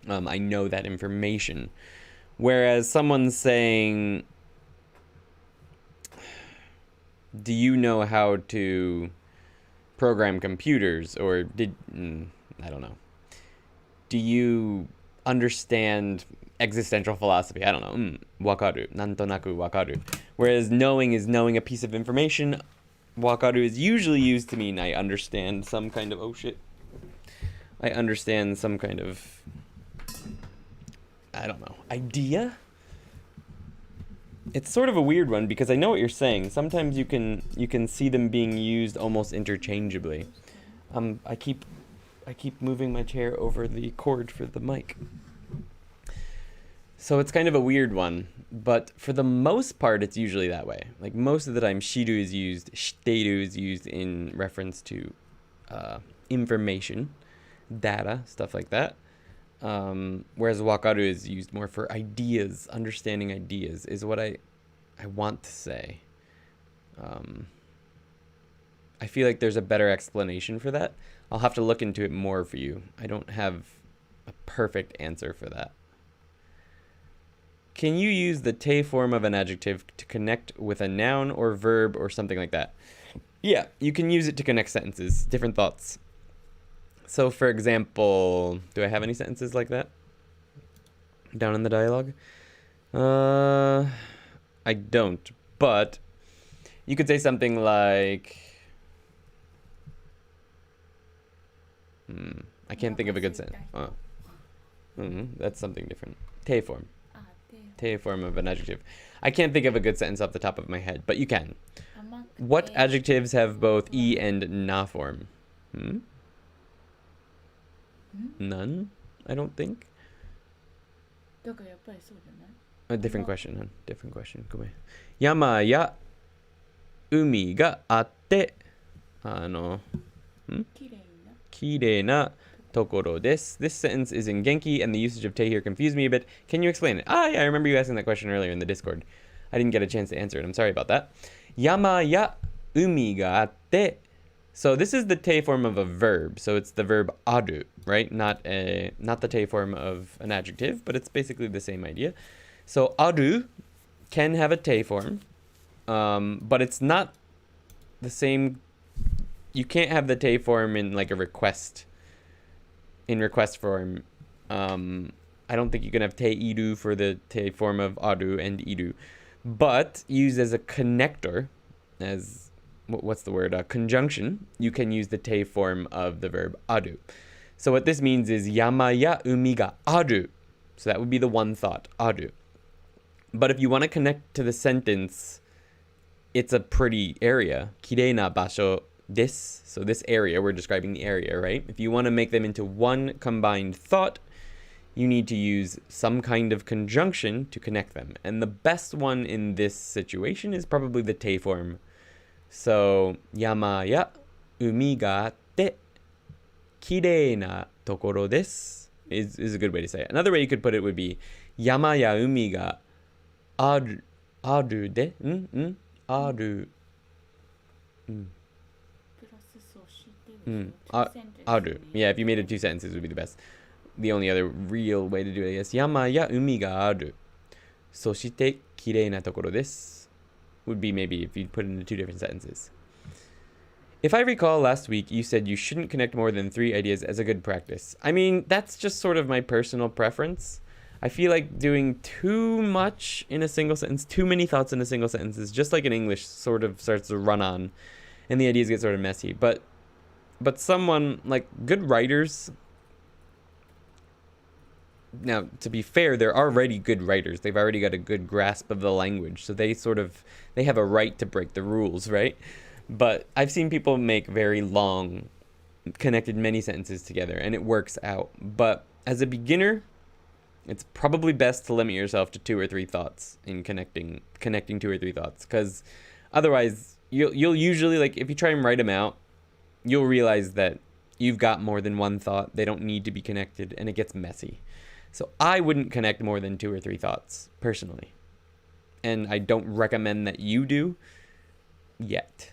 I know that information. Whereas someone's saying, do you know how to program computers? Or I don't know. Do you understand existential philosophy? I don't know. Wakaru. Nantonaku wakaru. Whereas knowing is knowing a piece of information. Wakaru is usually used to mean I understand some kind of... Oh, shit. I understand some kind of... I don't know. Idea? It's sort of a weird one because I know what you're saying. Sometimes you can see them being used almost interchangeably. I keep moving my chair over the cord for the mic. So it's kind of a weird one, but for the most part, it's usually that way. Like most of the time, shiru is used, shiteru is used in reference to information, data, stuff like that. Whereas wakaru is used more for ideas, understanding ideas is what I want to say. I feel like there's a better explanation for that. I'll have to look into it more for you. I don't have a perfect answer for that. Can you use the te form of an adjective to connect with a noun or verb or something like that? Yeah, you can use it to connect sentences, different thoughts. So, for example, do I have any sentences like that down in the dialogue? I don't, but You could say something like, I can't think of a good sentence. That's something different. Te form. Te form of an adjective. I can't think of a good sentence off the top of my head, but you can. What adjectives have both e and na form? None, I don't think. A different question, huh? Different question. Go away. Yama ya umi ga atte, kirei na tokoro desu. This sentence is in Genki, and the usage of te here confused me a bit. Can you explain it? Ah, yeah, I remember you asking that question earlier in the Discord. I didn't get a chance to answer it. I'm sorry about that. Yama ya umi ga atte. So this is the te form of a verb. So it's the verb aru, right? Not the te form of an adjective, but it's basically the same idea. So aru can have a te form, but it's not the same. You can't have the te form in like a request. In request form, I don't think you can have te iru for the te form of aru and iru, but used as a connector, as what's the word? Conjunction. You can use the te form of the verb aru. So what this means is yama ya umi ga aru. So that would be the one thought, aru. But if you want to connect to the sentence, it's a pretty area. Kirei na basho desu. So this area, we're describing the area, right? If you want to make them into one combined thought, you need to use some kind of conjunction to connect them. And the best one in this situation is probably the te form. So, yama ya umi ga atte, kirei na tokoro desu is a good way to say it. Another way you could put it would be yama ya umi ga aru de, aru. Aru. Yeah, if you made it 2 sentences, would be the best. The only other real way to do it is yama ya umi ga aru. Soshite kirei na tokoro desu would be maybe if you put it into 2 different sentences. If I recall last week, you said you shouldn't connect more than 3 ideas as a good practice. I mean, that's just sort of my personal preference. I feel like doing too much in a single sentence, too many thoughts in a single sentence is just like in English sort of starts to run on and the ideas get sort of messy. But someone like good writers, now to be fair, they're already good writers. They've already got a good grasp of the language. So they have a right to break the rules, right? But I've seen people make very long, connected many sentences together and it works out. But as a beginner, it's probably best to limit yourself to 2 or 3 thoughts in connecting 2 or 3 thoughts, because otherwise you'll usually, like, if you try and write them out, you'll realize that you've got more than one thought. They don't need to be connected and it gets messy. So I wouldn't connect more than 2 or 3 thoughts personally. And I don't recommend that you do yet.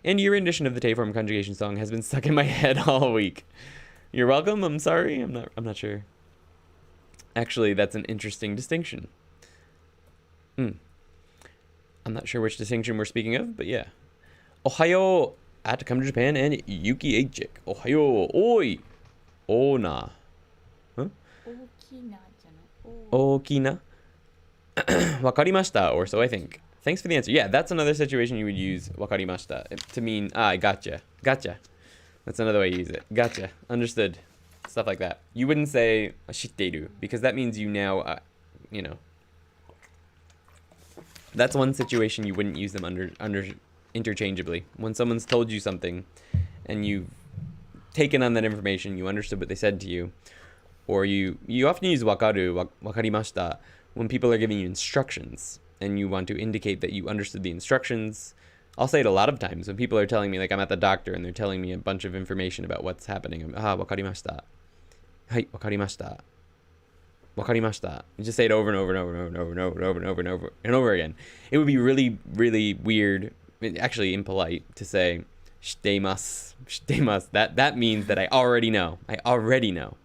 And your rendition of the te form conjugation song has been stuck in my head all week. You're welcome. I'm sorry. I'm not sure. Actually, that's an interesting distinction. I'm not sure which distinction we're speaking of, but yeah. Ohayo at Come to Japan and Yuki H-Chick. Ohayo. Oi. Ona. Huh? Okina. Wakarimashita, or so I think. Thanks for the answer. Yeah, that's another situation you would use wakarimashita to mean, I gotcha. Gotcha. That's another way you use it. Gotcha. Understood. Stuff like that. You wouldn't say shitteru, because that means you now, That's one situation you wouldn't use them under interchangeably. When someone's told you something and you've taken on that information, you understood what they said to you, or you often use wakaru, wakarimashita, when people are giving you instructions and you want to indicate that you understood the instructions. I'll say it a lot of times when people are telling me, like I'm at the doctor and they're telling me a bunch of information about what's happening. Wakarimashita. Hai, wakarimashita. Wakarimashita. You just say it over and over and over and over and over and over and over and over and over again. It would be really, really weird, actually impolite, to say shiteimasu. Shiteimasu. That means that I already know. I already know.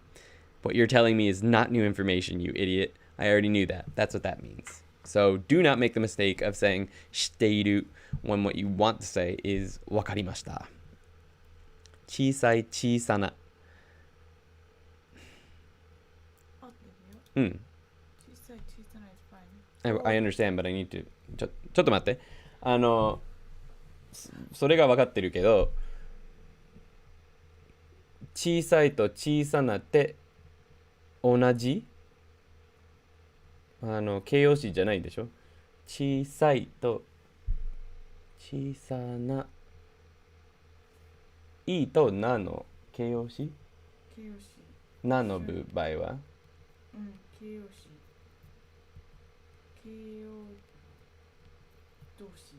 What you're telling me is not new information, you idiot. I already knew that. That's what that means. So do not make the mistake of saying shiteiru when what you want to say is wakarimashita. Chisai chisana. I understand, but I need to ちょっと待って。それが分かってるけど、小さいと小さなって同じ形容詞じゃないでしょ。小さいと小さないいとなの形容詞形容詞。なの場合はうん、形容詞。形容動詞。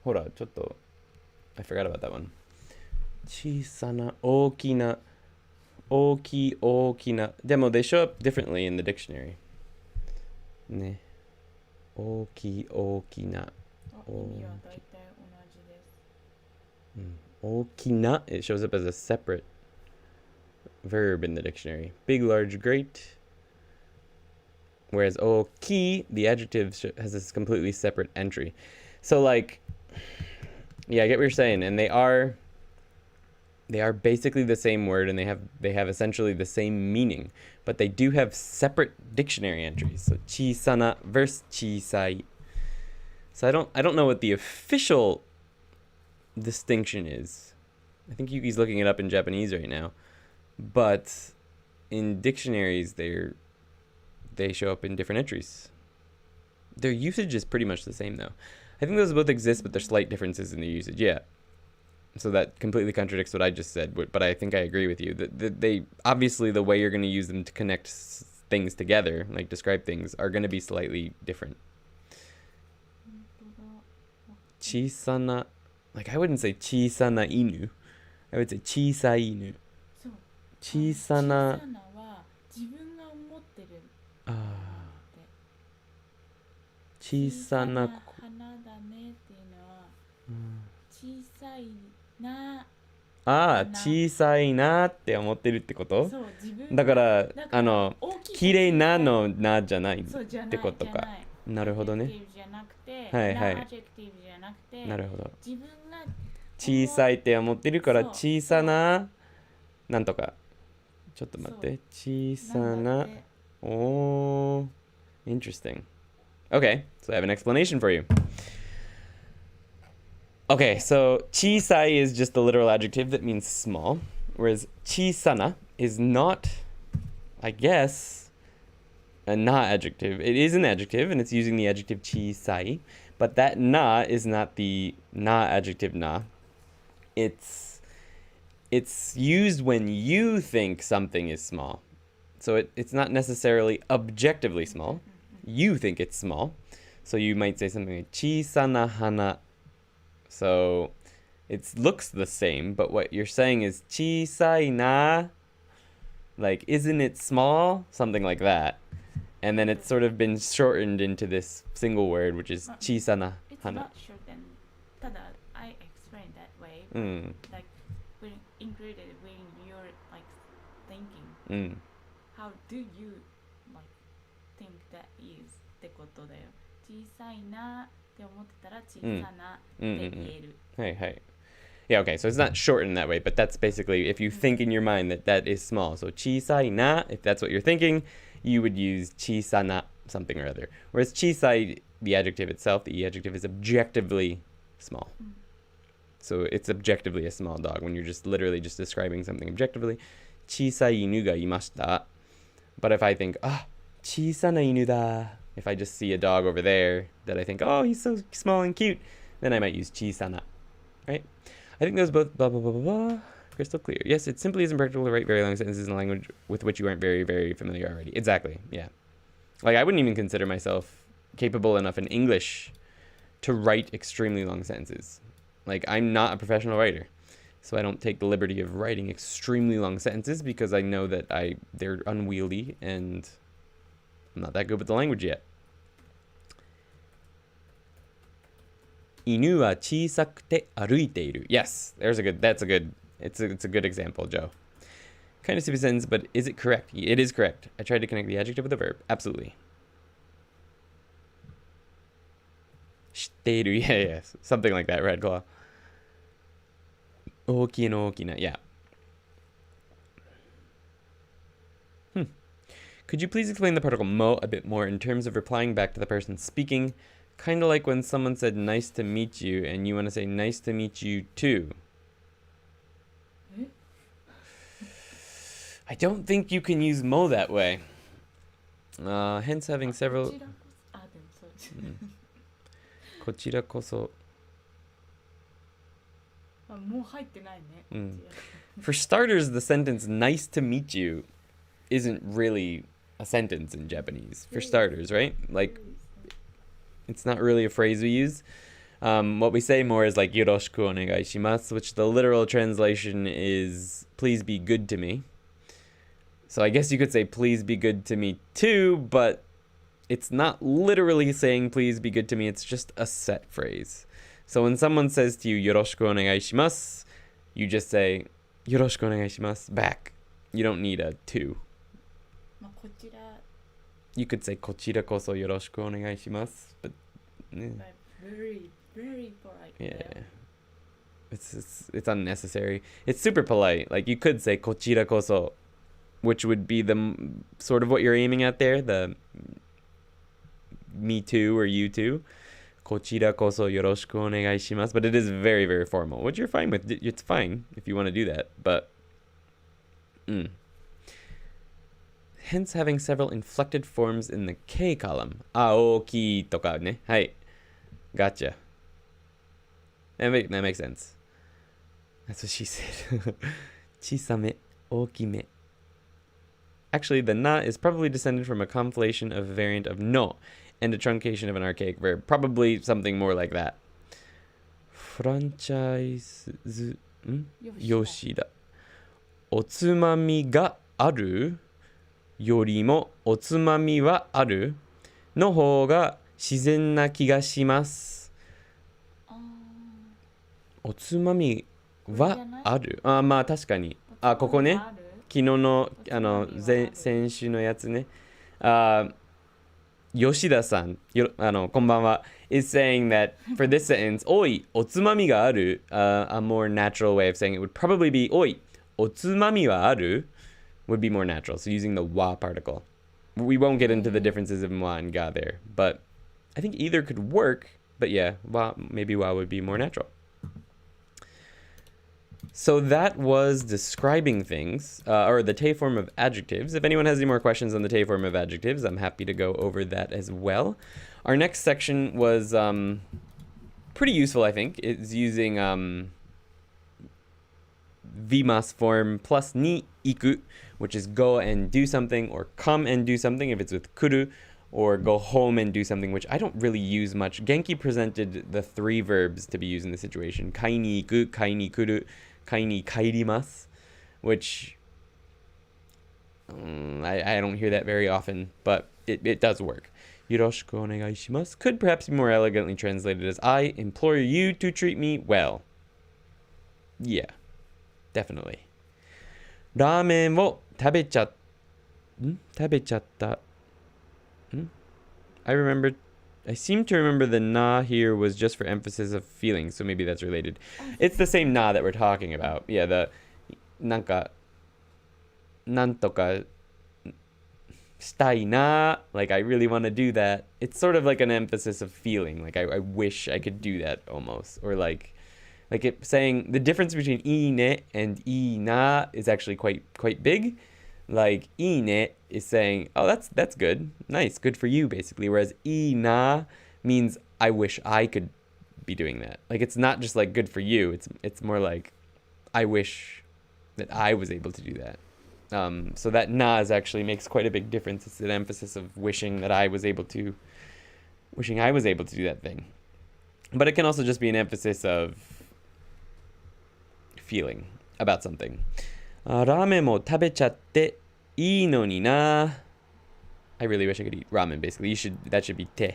ほら、ちょっと I forgot about that one. 小さな、大きな、大きな。でも they show up differently in the dictionary. ね。大きな。意味は大体同じです。大きな it shows up as a separate verb in the dictionary. Big, large, great. Whereas oki, the adjective has this completely separate entry. So like, yeah, I get what you're saying, and they are basically the same word, and they have essentially the same meaning, but they do have separate dictionary entries. So chisana versus chisai. So I don't know what the official distinction is. I think Yuki's looking it up in Japanese right now, but in dictionaries they show up in different entries. Their usage is pretty much the same though. I think those both exist, but there's slight differences in their usage. Yeah. So that completely contradicts what I just said, but I think I agree with you. That they obviously the way you're going to use them to connect things together, like describe things, are going to be slightly different. Chisana, like I wouldn't say chisana inu. I would say chisai inu. そう。小さ小なさなは自分が思ってる。小さな花だねっていうのは、小さいな。小さいなって思ってるってこと？そう自分だから綺麗なのなじゃないっそうじゃないてことか。なるほどね。アジェクティブじゃなくて、はいはい。アジェクティブじゃなくて、なるほど。自分が小さいって思ってるからそう小さななんとか。ちょっと待って。小さな。おー。Interesting. Okay, so I have an explanation for you. Okay, so chisai is just the literal adjective that means small, whereas chisana is not, I guess, a na adjective. It is an adjective, and it's using the adjective chisai, but that na is not the na adjective na. It's used when you think something is small. So it's not necessarily objectively small. You think it's small. So you might say something like chisana hana. So it looks the same, but what you're saying is chisai na. Like, isn't it small? Something like that. And then it's sort of been shortened into this single word, which is chisana hana. It's not shortened. Tada, I explained that way. Like, when included when you're like thinking. How do you like think that is ってことだよ。小さいなって思ってたら小さなって言える。Hey, hey. Yeah, okay, so it's not shortened that way, but that's basically if you think in your mind that is small. So chisai na, if that's what you're thinking, you would use chisana something or other. Whereas chisai, the adjective itself, the adjective is objectively small. So it's objectively a small dog when you're just literally just describing something objectively. Chisai inu ga imashita. But if I think, chisana inu da, if I just see a dog over there that I think, oh, he's so small and cute, then I might use chisana, right? I think those both blah, blah, blah, blah, blah. Crystal clear. Yes, it simply isn't practical to write very long sentences in a language with which you aren't very, very familiar already. Exactly, yeah. Like, I wouldn't even consider myself capable enough in English to write extremely long sentences. Like, I'm not a professional writer. So I don't take the liberty of writing extremely long sentences because I know that they're unwieldy and I'm not that good with the language yet. Inu wa chisakute aruiteiru. Yes, it's a good example, Joe. Kind of stupid sentence, but is it correct? It is correct. I tried to connect the adjective with the verb. Absolutely. Shiteiru, yeah, something like that, Red Claw. Oki and okina, yeah. Could Could you please explain the particle mo a bit more in terms of replying back to the person speaking? Kind of like when someone said nice to meet you and you want to say nice to meet you too. I don't think you can use mo that way. Hence having several... こちらこそ. For starters, the sentence nice to meet you isn't really a sentence in Japanese. For starters, right? Like, it's not really a phrase we use. What we say more is like yoroshiku onegai shimasu, which the literal translation is please be good to me. So I guess you could say please be good to me too, but it's not literally saying please be good to me, it's just a set phrase. So when someone says to you yoroshiku onegai shimasu, you just say yoroshiku onegai shimasu back. You don't need a to. You could say kochira koso yoroshiku onegai shimasu, but very, very polite. yeah. It's unnecessary. It's super polite. Like you could say kochira koso, which would be the sort of what you're aiming at there, the me too or you too. Kochira koso yoroshiku onegai shimasu, but it is very, very formal, which you're fine with. It's fine if you want to do that, but hence having several inflected forms in the K column. Aoki toka ne. Hai. Gotcha. That makes sense. That's what she said. Chisame, okime. Actually, the na is probably descended from a conflation of a variant of no and a truncation of an archaic verb. Probably something more like that. Franchise Yoshida. Otsumami ga aru yorimo otsumami wa aru no hou ga shizen na kiga shimasu. Otsumami wa aru. まあ確かに。ここね。昨日の先週のやつね。Yoshida-san, こんばんは is saying that for this sentence, おい、おつまみがある a more natural way of saying it would probably be おい、おつまみはある would be more natural. So using the wa particle. We won't get into the differences of wa and ga there, but I think either could work, but yeah, maybe wa would be more natural. So that was describing things, or the te form of adjectives. If anyone has any more questions on the te form of adjectives, I'm happy to go over that as well. Our next section was pretty useful, I think. It's using vimas form plus ni iku, which is go and do something, or come and do something if it's with kuru, or go home and do something, which I don't really use much. Genki presented the three verbs to be used in this situation. Kai ni iku, kai ni kuru, kai ni kairimasu, which I don't hear that very often, but it does work. Yoroshiku onegai shimasu could perhaps be more elegantly translated as I implore you to treat me well. Yeah, definitely. Ramen wo tabechatta. I seem to remember the na here was just for emphasis of feeling, so maybe that's related. It's the same na that we're talking about. Yeah, the nanka nantoka stai na, like I really want to do that. It's sort of like an emphasis of feeling, like I wish I could do that almost, or like it saying the difference between ine and ina is actually quite big. Like ine is saying, oh, that's good, nice, good for you, basically, whereas ina means I wish I could be doing that. Like it's not just like good for you, it's more like I wish that I was able to do that. So that na is actually makes quite a big difference. It's an emphasis of wishing I was able to do that thing. But it can also just be an emphasis of feeling about something. Ramen mo tabechatte ii no ni na. I really wish I could eat ramen, basically. That should be te.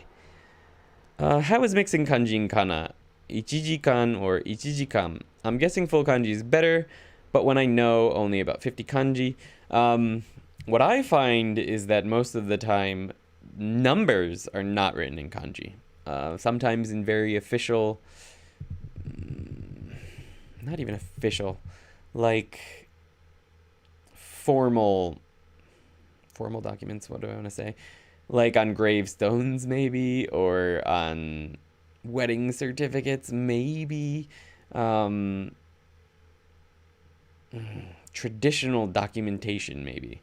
How is mixing kanji and kana? Ichijikan or ichijikan? I'm guessing full kanji is better, but when I know only about 50 kanji, what I find is that most of the time numbers are not written in kanji. Sometimes in very official, not even official, like formal formal documents, what do I want to say? Like on gravestones, maybe, or on wedding certificates, maybe. Traditional documentation, maybe.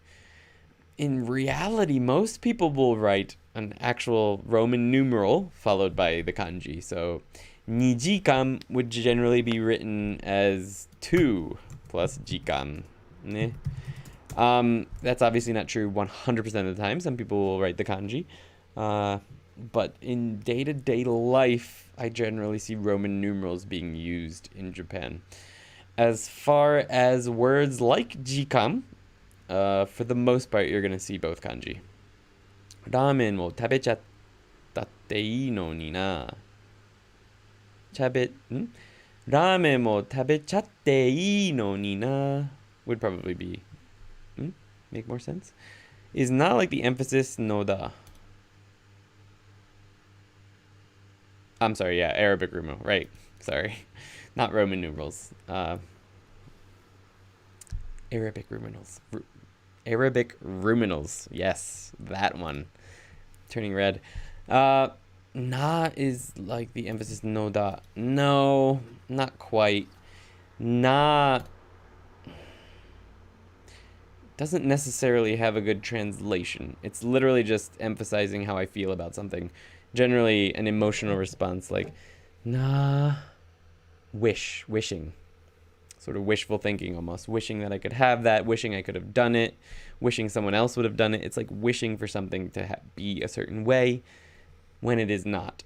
In reality, most people will write an actual Roman numeral followed by the kanji. So, nijikan would generally be written as 2 plus jikan. Ne? That's obviously not true 100% of the time. Some people will write the kanji. But in day-to-day life, I generally see Roman numerals being used in Japan. As far as words like jikan, for the most part, you're going to see both kanji. Ramen wo tabechatta tte ii no ni na. Ramen wo tabechatte ii no ni na would probably be, make more sense? Is not like the emphasis no da. I'm sorry, yeah, Arabic numeral, right. Sorry. Not Roman numerals. Arabic numerals. Arabic numerals. Yes, that one. Turning red. Na is like the emphasis no da. No, not quite. Na doesn't necessarily have a good translation. It's literally just emphasizing how I feel about something. Generally an emotional response like na, wishing. Sort of wishful thinking almost. Wishing that I could have that, wishing I could have done it, wishing someone else would have done it. It's like wishing for something to be a certain way when it is not.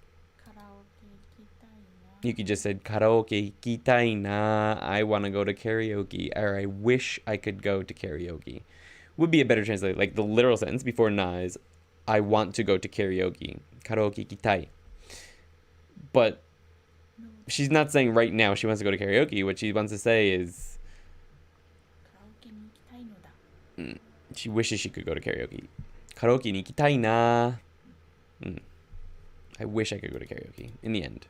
Yuki just said, karaoke ikitai na. I want to go to karaoke, or I wish I could go to karaoke. Would be a better translation. Like the literal sentence before na is, I want to go to karaoke. Karaoke ikitai. But she's not saying right now she wants to go to karaoke. What she wants to say is she wishes she could go to karaoke. Karaoke ni ikitai na. I wish I could go to karaoke in the end.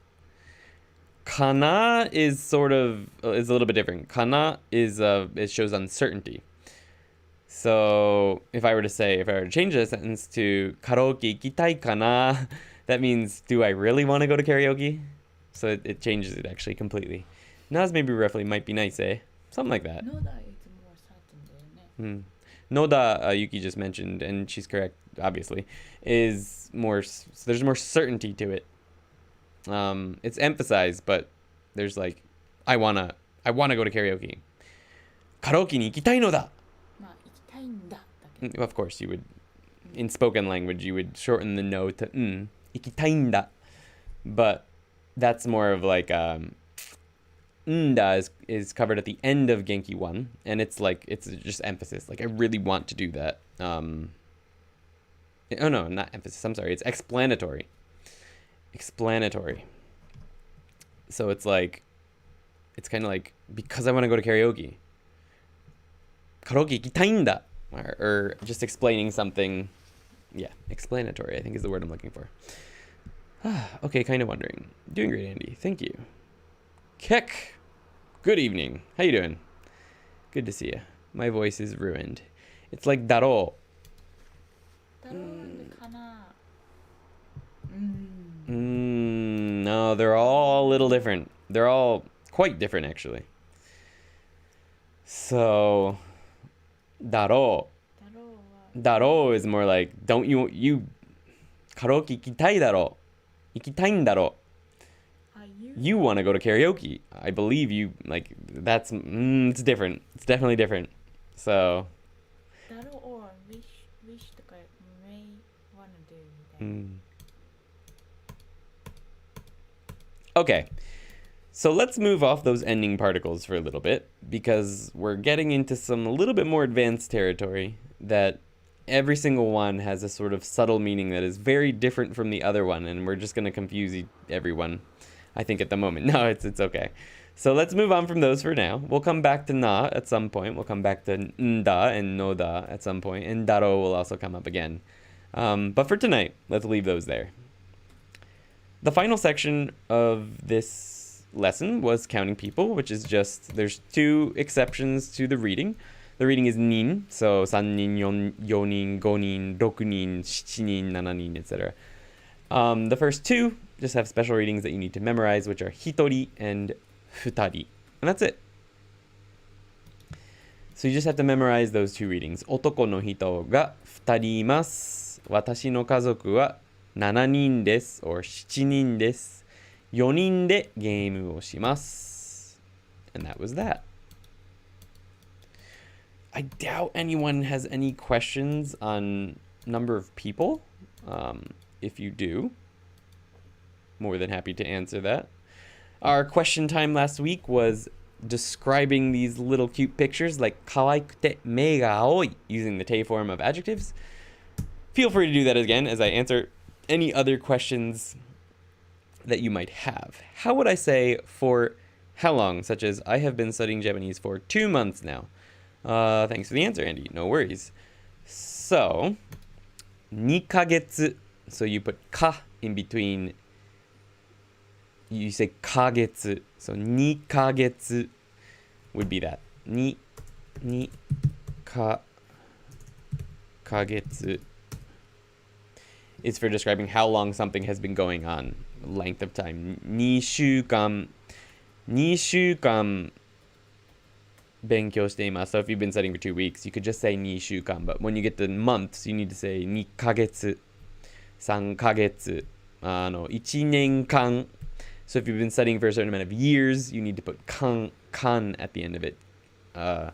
Kana is a little bit different. Kana is it shows uncertainty. So if I were to change the sentence to karaoke ikitai kana, that means, do I really want to go to karaoke? So it changes it actually completely. Nas maybe roughly might be nice, eh? Something like that. Noda is more certain. Noda, Yuki just mentioned, and she's correct, obviously, is more. So there's more certainty to it. It's emphasized, but there's like, I wanna go to karaoke. Karaoke ni ikitai no da. Of course, you would, in spoken language, you would shorten the no to ikitai da, but that's more of like nda is covered at the end of Genki 1, and it's just emphasis. Like I really want to do that. Oh no, not emphasis. I'm sorry. It's explanatory. Explanatory. So it's kind of like, because I want to go to karaoke. Karaoke ikitai da. Or just explaining something. Yeah, explanatory, I think is the word I'm looking for. Okay, kind of wondering. Doing great, Andy. Thank you. Kek, good evening. How you doing? Good to see you. My voice is ruined. It's like daro. Daro and kana. No, they're all a little different. They're all quite different, actually. So, daro. Daro is more like, don't you karaoke ikitai daro. Ikitain daro. You want to go to karaoke. I believe you, like, that's, it's different. It's definitely different. So. Daro or wish to may want to do that. Okay. So let's move off those ending particles for a little bit, because we're getting into some a little bit more advanced territory that every single one has a sort of subtle meaning that is very different from the other one, and we're just going to confuse everyone, I think, at the moment. No, it's okay. So let's move on from those for now. We'll come back to na at some point. We'll come back to nda and noda at some point, and daro will also come up again. But for tonight, let's leave those there. The final section of this lesson was counting people, which is just, there's 2 exceptions to the reading. The reading is nin, so 3人、4人、5人、6人、7人、7人, etc. The first two just have special readings that you need to memorize, which are hitori and futari. And that's it. So you just have to memorize those two readings. 男の人が2人います。私の家族は7人です。or 7人です。4人でゲームをします。And that was that. I doubt anyone has any questions on number of people. If you do, more than happy to answer that. Our question time last week was describing these little cute pictures like 可愛くて目が青い using the te form of adjectives. Feel free to do that again as I answer any other questions that you might have. How would I say for how long, such as I have been studying Japanese for 2 months now? Thanks for the answer, Andy. No worries. So, 2ヶ月. So you put ka in between. You say ヶ月. So 2ヶ月 would be that. 2ヶ月 is for describing how long something has been going on. Length of time. 2週間勉強しています. So if you've been studying for 2 weeks, you could just say 2週間. But when you get the months, you need to say 2ヶ月、3ヶ月、1年間. So if you've been studying for a certain amount of years, you need to put kan at the end of it to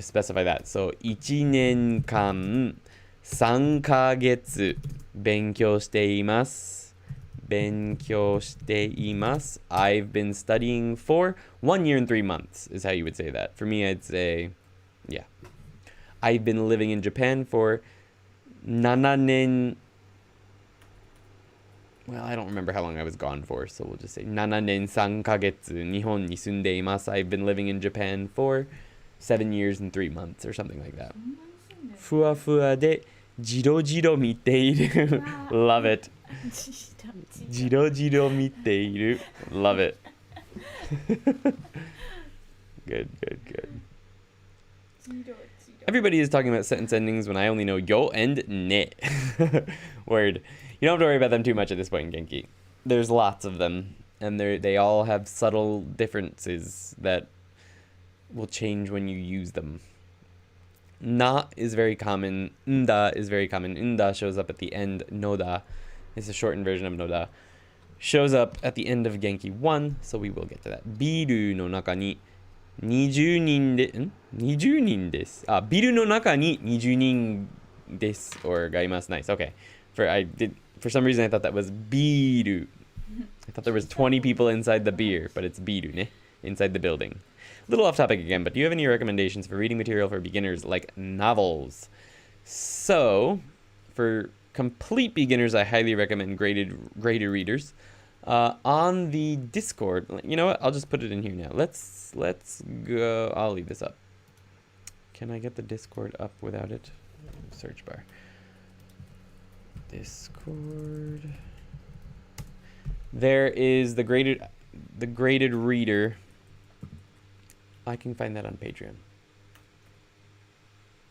specify that. So 1年間、3ヶ月勉強しています. 勉強しています. I've been studying for 1 year and 3 months is how you would say that. For me, I'd say, yeah. I've been living in Japan for 7年. Well, I don't remember how long I was gone for, so we'll just say 7年3ヶ月日本に住んでいます. I've been living in Japan for 7 years and 3 months or something like that. ふわふわでじろじろ見ている. Love it. じろじろ見ている. Love it. Good. Everybody is talking about sentence endings when I only know yo and ne. Word. You don't have to worry about them too much at this point in Genki. There's lots of them, and they all have subtle differences that will change when you use them. Na is very common. Nda is very common. Nda shows up at the end. Noda is a shortened version of noda. Shows up at the end of Genki 1, so we will get to that. Biru no naka ni 20人で、20人です。ビルの中に20人です or がいます。Nice. Okay. For some reason I thought that was biru. I thought there was 20 people inside the beer, but it's biru, ne? Inside the building. A little off topic again, but do you have any recommendations for reading material for beginners like novels? So, for complete beginners, I highly recommend graded readers. On the Discord, you know what? I'll just put it in here now. Let's go. I'll leave this up. Can I get the Discord up without it? Search bar. Discord. There is the graded reader. I can find that on Patreon.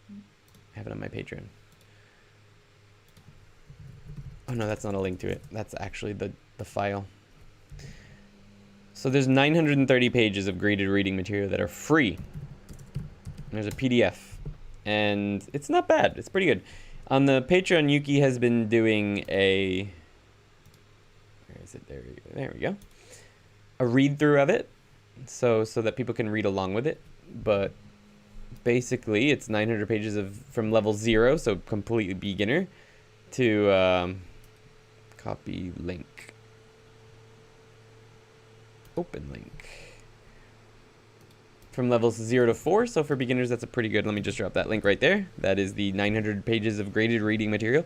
I have it on my Patreon. Oh no, that's not a link to it. That's actually the file. So there's 930 pages of graded reading material that are free. There's a PDF. And it's not bad. It's pretty good. On the Patreon, Yuki has been doing a... Where is it? There we go. A read-through of it. So that people can read along with it. But basically, it's 900 pages from level 0, so completely beginner, to copy link. Open link. From levels 0 to 4, so for beginners, that's a pretty good. Let me just drop that link right there. That is the 900 pages of graded reading material.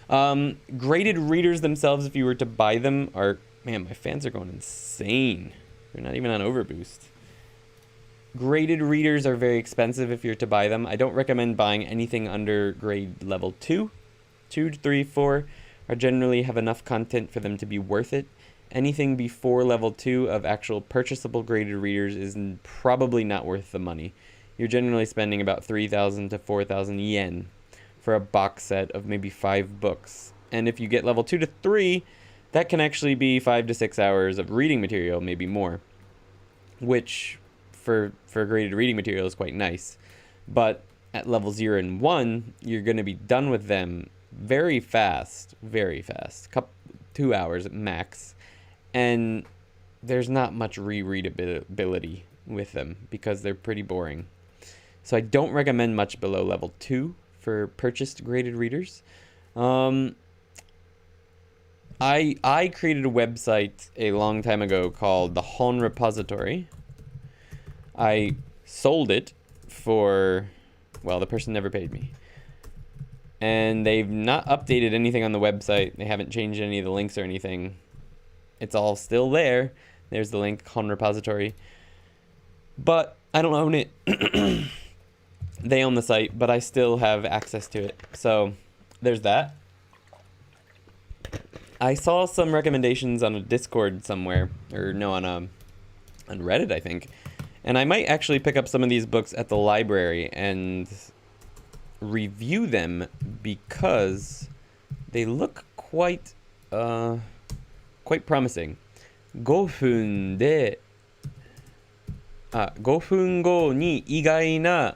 Graded readers themselves, if you were to buy them, are... Man, my fans are going insane. They're not even on overboost. Graded readers are very expensive if you're to buy them. I don't recommend buying anything under grade level 2. 2 to 3, 4 are generally have enough content for them to be worth it. Anything before level 2 of actual purchasable graded readers is probably not worth the money. you're generally spending about 3,000 to 4,000 yen for a box set of maybe 5 books. And if you get level 2 to 3, that can actually be 5 to 6 hours of reading material, maybe more, which for graded reading material is quite nice. But at level 0 and 1, you're going to be done with them very fast, 2 hours max. And there's not much rereadability with them because they're pretty boring. So I don't recommend much below level 2 for purchased graded readers. I created a website a long time ago called the Hon Repository. I sold it for, well, the person never paid me. And they've not updated anything on the website. They haven't changed any of the links or anything. It's all still there. There's the link, Hon Repository. But I don't own it. They own the site, but I still have access to it. So there's that. I saw some recommendations on a Discord somewhere, or no, on Reddit, I think. And I might actually pick up some of these books at the library and review them because they look quite promising. 5分で5分後に意外な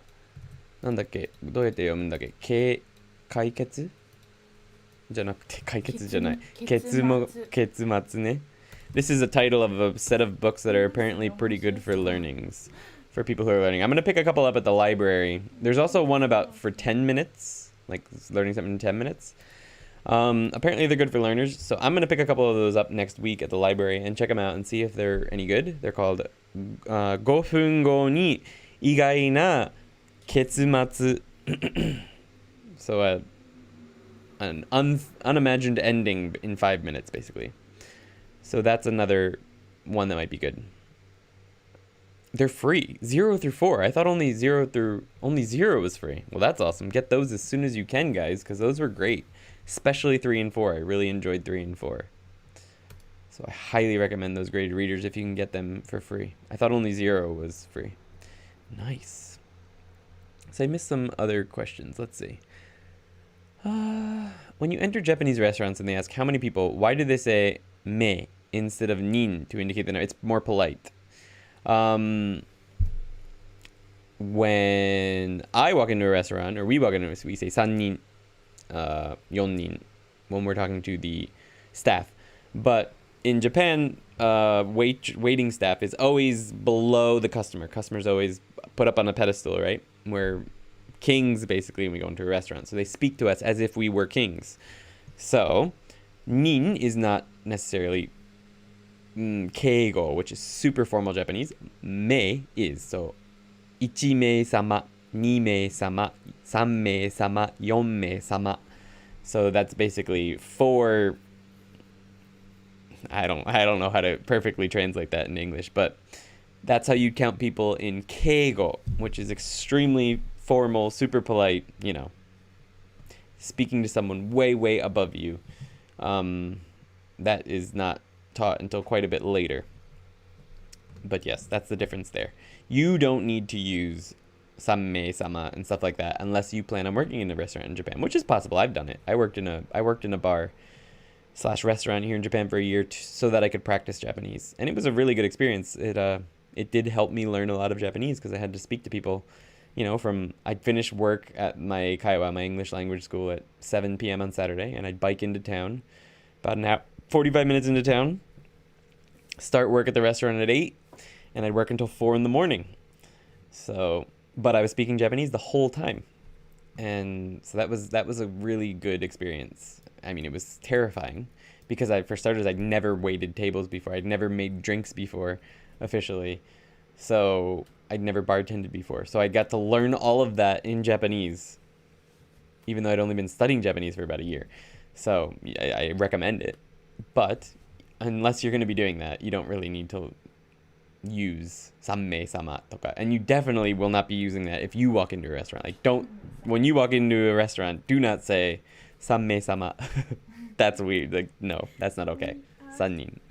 なんだっけどうやって読むんだっけ解決じゃなくて解決じゃない結末ね This is a title of a set of books that are apparently pretty good for learnings for people who are learning. I'm going to pick a couple up at the library. There's also one about for 10 minutes, like learning something in 10 minutes. Apparently they're good for learners, so I'm going to pick a couple of those up next week at the library and check them out and see if they're any good. They're called 5分後に意外な結末 So an unimagined ending in 5 minutes, basically. So that's another one that might be good. They're free, 0 through 4. I thought only 0 was free. Well, that's awesome. Get those as soon as you can, guys, because those were great. Especially 3 and 4. I really enjoyed 3 and 4. So I highly recommend those graded readers if you can get them for free. I thought only 0 was free. Nice. So I missed some other questions. Let's see. When you enter Japanese restaurants and they ask how many people, why do they say me instead of nin to indicate the number? It's more polite. When I walk into a restaurant, or we walk into we say san nin, yon nin, when we're talking to the staff. But in Japan, waiting staff is always below the customer. Customer's always put up on a pedestal, right? We're kings, basically, when we go into a restaurant. So they speak to us as if we were kings. So, nin is not necessarily keigo, which is super formal Japanese. Me is. So, 1名様, 2名様, 3名様, 4名様. So that's basically 4. I don't know how to perfectly translate that in English, but that's how you count people in keigo, which is extremely formal, super polite, you know, speaking to someone way, way above you. That is not taught until quite a bit later. But yes, that's the difference there. You don't need to use samme sama and stuff like that unless you plan on working in a restaurant in Japan, which is possible. I've done it. I worked in a bar / restaurant here in Japan for a year so that I could practice Japanese, and it was a really good experience. It did help me learn a lot of Japanese because I had to speak to people, you know, I'd finish work at my Kaiwa, my English language school, at 7 p.m. on Saturday, and I'd bike into town, about an hour, 45 minutes into town, start work at the restaurant at 8, and I'd work until 4 in the morning. So, but I was speaking Japanese the whole time, and so that was a really good experience. I mean, it was terrifying because for starters, I'd never waited tables before. I'd never made drinks before, officially. So I'd never bartended before. So I got to learn all of that in Japanese, even though I'd only been studying Japanese for about a year. So I recommend it. But unless you're going to be doing that, you don't really need to use samme sama toka. And you definitely will not be using that if you walk into a restaurant. When you walk into a restaurant, do not say samme sama. That's weird. No, that's not okay. Sannin.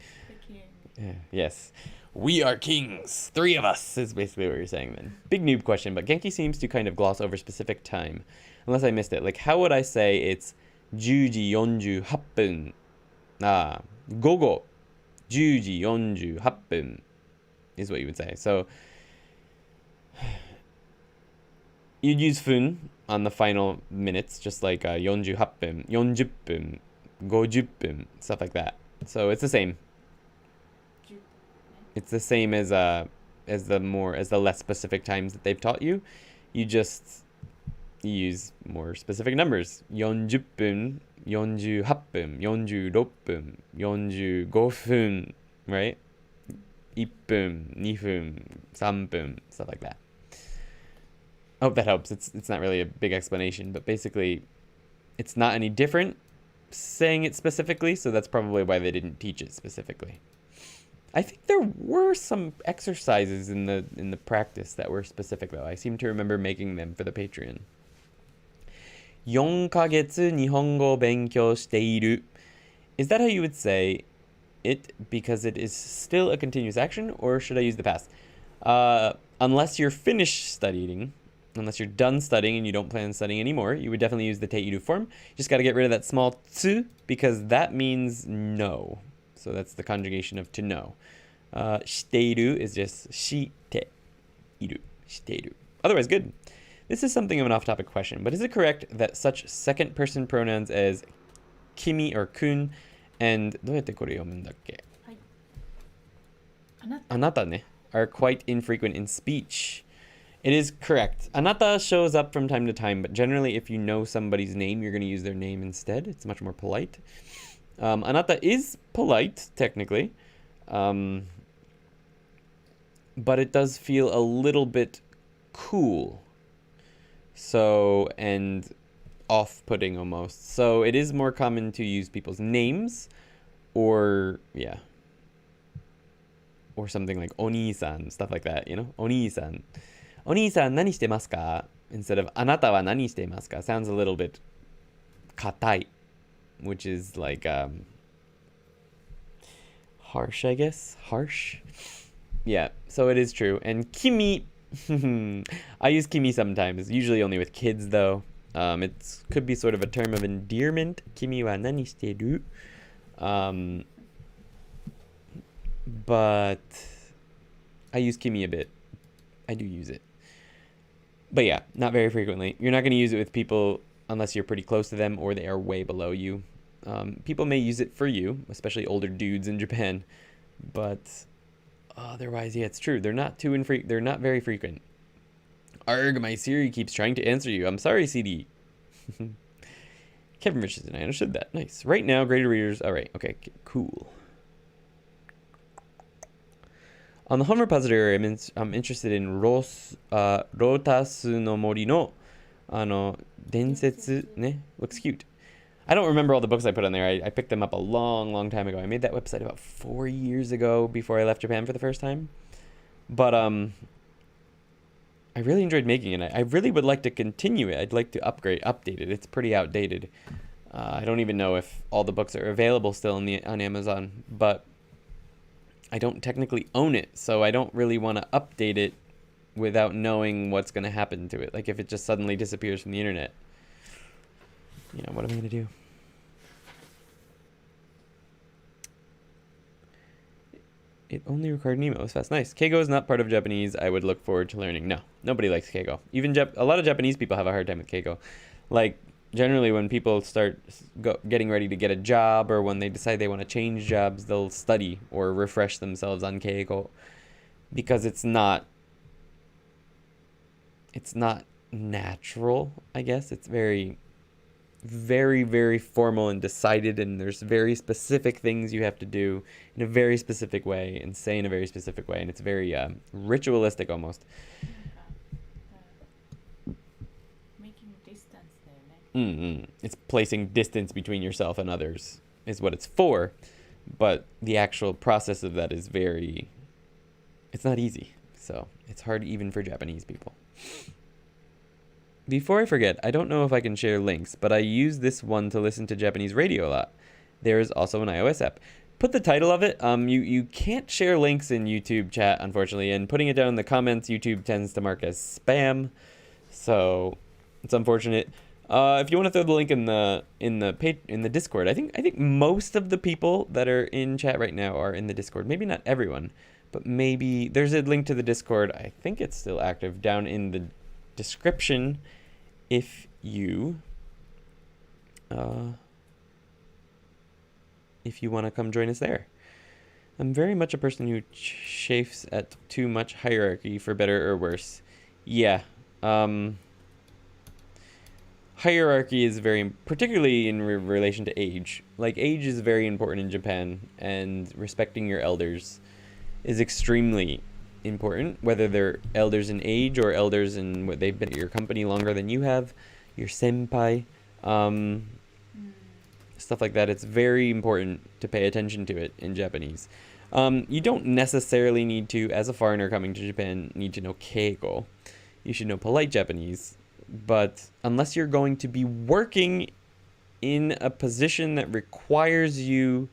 Yes. We are kings. 3 of us is basically what you're saying then. Big noob question, but Genki seems to kind of gloss over specific time. Unless I missed it. Like, how would I say it's 10時48分? 午後10時48分 is what you would say. So, you'd use fun on the final minutes, just like 48分, 40分, 50分, stuff like that. So it's the same. It's the same as the less specific times that they've taught you. You just use more specific numbers. 40分, 48分, 46分, 45分, right? 1分, 2分, 3分, stuff like that. I hope that helps. It's not really a big explanation, but basically it's not any different saying it specifically, so that's probably why they didn't teach it specifically. I think there were some exercises in the practice that were specific though. I seem to remember making them for the Patreon. 4ヶ月日本語勉強している. Is that how you would say it because it is still a continuous action, or should I use the past? Unless you're finished studying, unless you're done studying and you don't plan on studying anymore, you would definitely use the Taiyu form. You just got to get rid of that small tsu because that means no. So that's the conjugation of to know. している is just している. している. Otherwise, good. This is something of an off-topic question, but is it correct that such second-person pronouns as kimi or kun and どうやってこれ読むんだっけ? あなたね are quite infrequent in speech? It is correct. Anata shows up from time to time, but generally if you know somebody's name, you're going to use their name instead. It's much more polite. Anata is polite, technically. But it does feel a little bit cool. So, and off-putting almost. So it is more common to use people's names or, yeah. Or something like Oni-san, stuff like that, you know? Oni-san. Oni-san, nani shite masu ka? Instead of Anata wa nani shite masu ka? Sounds a little bit katai, which is like harsh, I guess. Harsh. Yeah, so it is true. And kimi, I use kimi sometimes, usually only with kids though. It could be sort of a term of endearment. Kimi wa nani shiteru? But I use kimi a bit. I do use it. But yeah, not very frequently. You're not going to use it with people unless you're pretty close to them or they are way below you. People may use it for you, especially older dudes in Japan. But otherwise, yeah, it's true. They're not they're not very frequent. Arg, my Siri keeps trying to answer you. I'm sorry, CD. Kevin Richardson, I understood that. Nice. Right now, graded readers. All right. Okay, cool. On the home repository, I'm interested in Rotasu no Mori no Densetsu ne. Looks cute. I don't remember all the books I put on there. I picked them up a long time ago. I made that website about 4 years ago before I left Japan for the first time. But I really enjoyed making it. I really would like to continue it. I'd like to update it. It's pretty outdated. I don't even know if all the books are available still on Amazon, but I don't technically own it, so I don't really want to update it without knowing what's going to happen to it. Like if it just suddenly disappears from the internet. You know, what am I going to do? It only required Nemo. It was fast. Nice. Keigo is not part of Japanese. I would look forward to learning. No, nobody likes Keigo. Even a lot of Japanese people have a hard time with Keigo. Like, generally when people start getting ready to get a job or when they decide they want to change jobs, they'll study or refresh themselves on Keigo because it's not natural, I guess. It's very formal and decided, and there's very specific things you have to do in a very specific way and say in a very specific way, and it's very ritualistic almost. Making distance there, It's placing distance between yourself and others is what it's for, but the actual process of that is it's not easy, so it's hard even for Japanese people. Before I forget, I don't know if I can share links, but I use this one to listen to Japanese radio a lot. There is also an iOS app. put the title of it. You can't share links in YouTube chat, unfortunately, and putting it down in the comments, YouTube tends to mark as spam. So it's unfortunate. If you want to throw the link in the Discord, I think most of the people that are in chat right now are in the Discord. Maybe not everyone, but maybe there's a link to the Discord. I think it's still active down in the description. If you want to come join us there. I'm very much a person who chafes at too much hierarchy, for better or worse. Yeah. Hierarchy is very, particularly in relation to age. Like, age is very important in Japan, and respecting your elders is extremely important, whether they're elders in age or elders in what they've been at your company longer than you have, your senpai, stuff like that. It's very important to pay attention to it in Japanese. You don't necessarily need to, as a foreigner coming to Japan, need to know keigo. You should know polite Japanese. But unless you're going to be working in a position that requires you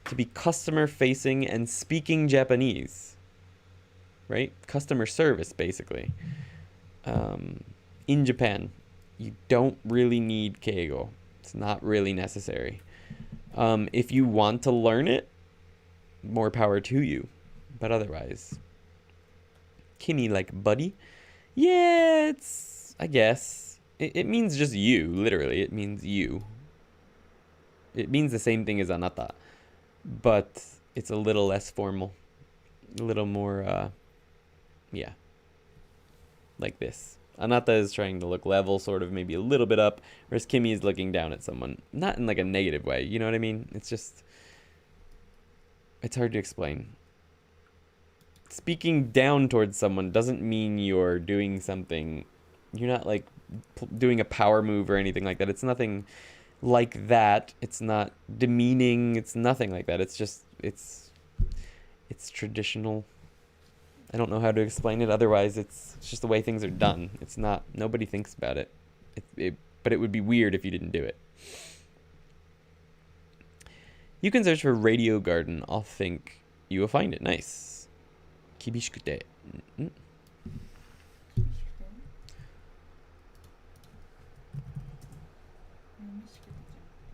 to be customer facing and speaking Japanese, right? Customer service, basically. In Japan, you don't really need keigo. It's not really necessary. If you want to learn it, more power to you. But otherwise, kimi, like buddy? Yeah, I guess. It means just you, literally. It means you. It means the same thing as anata. But it's a little less formal. A little more, yeah. Like this. Anata is trying to look level, sort of, maybe a little bit up. Whereas kimi is looking down at someone. Not in like a negative way, you know what I mean? It's just... It's hard to explain. Speaking down towards someone doesn't mean you're doing something... You're not like doing a power move or anything like that. It's nothing like that. It's not demeaning. It's nothing like that. It's just, it's traditional. I don't know how to explain it. Otherwise, it's just the way things are done. It's not, nobody thinks about it. But it would be weird if you didn't do it. You can search for Radio Garden. I'll think you will find it. Nice. Kibishikute.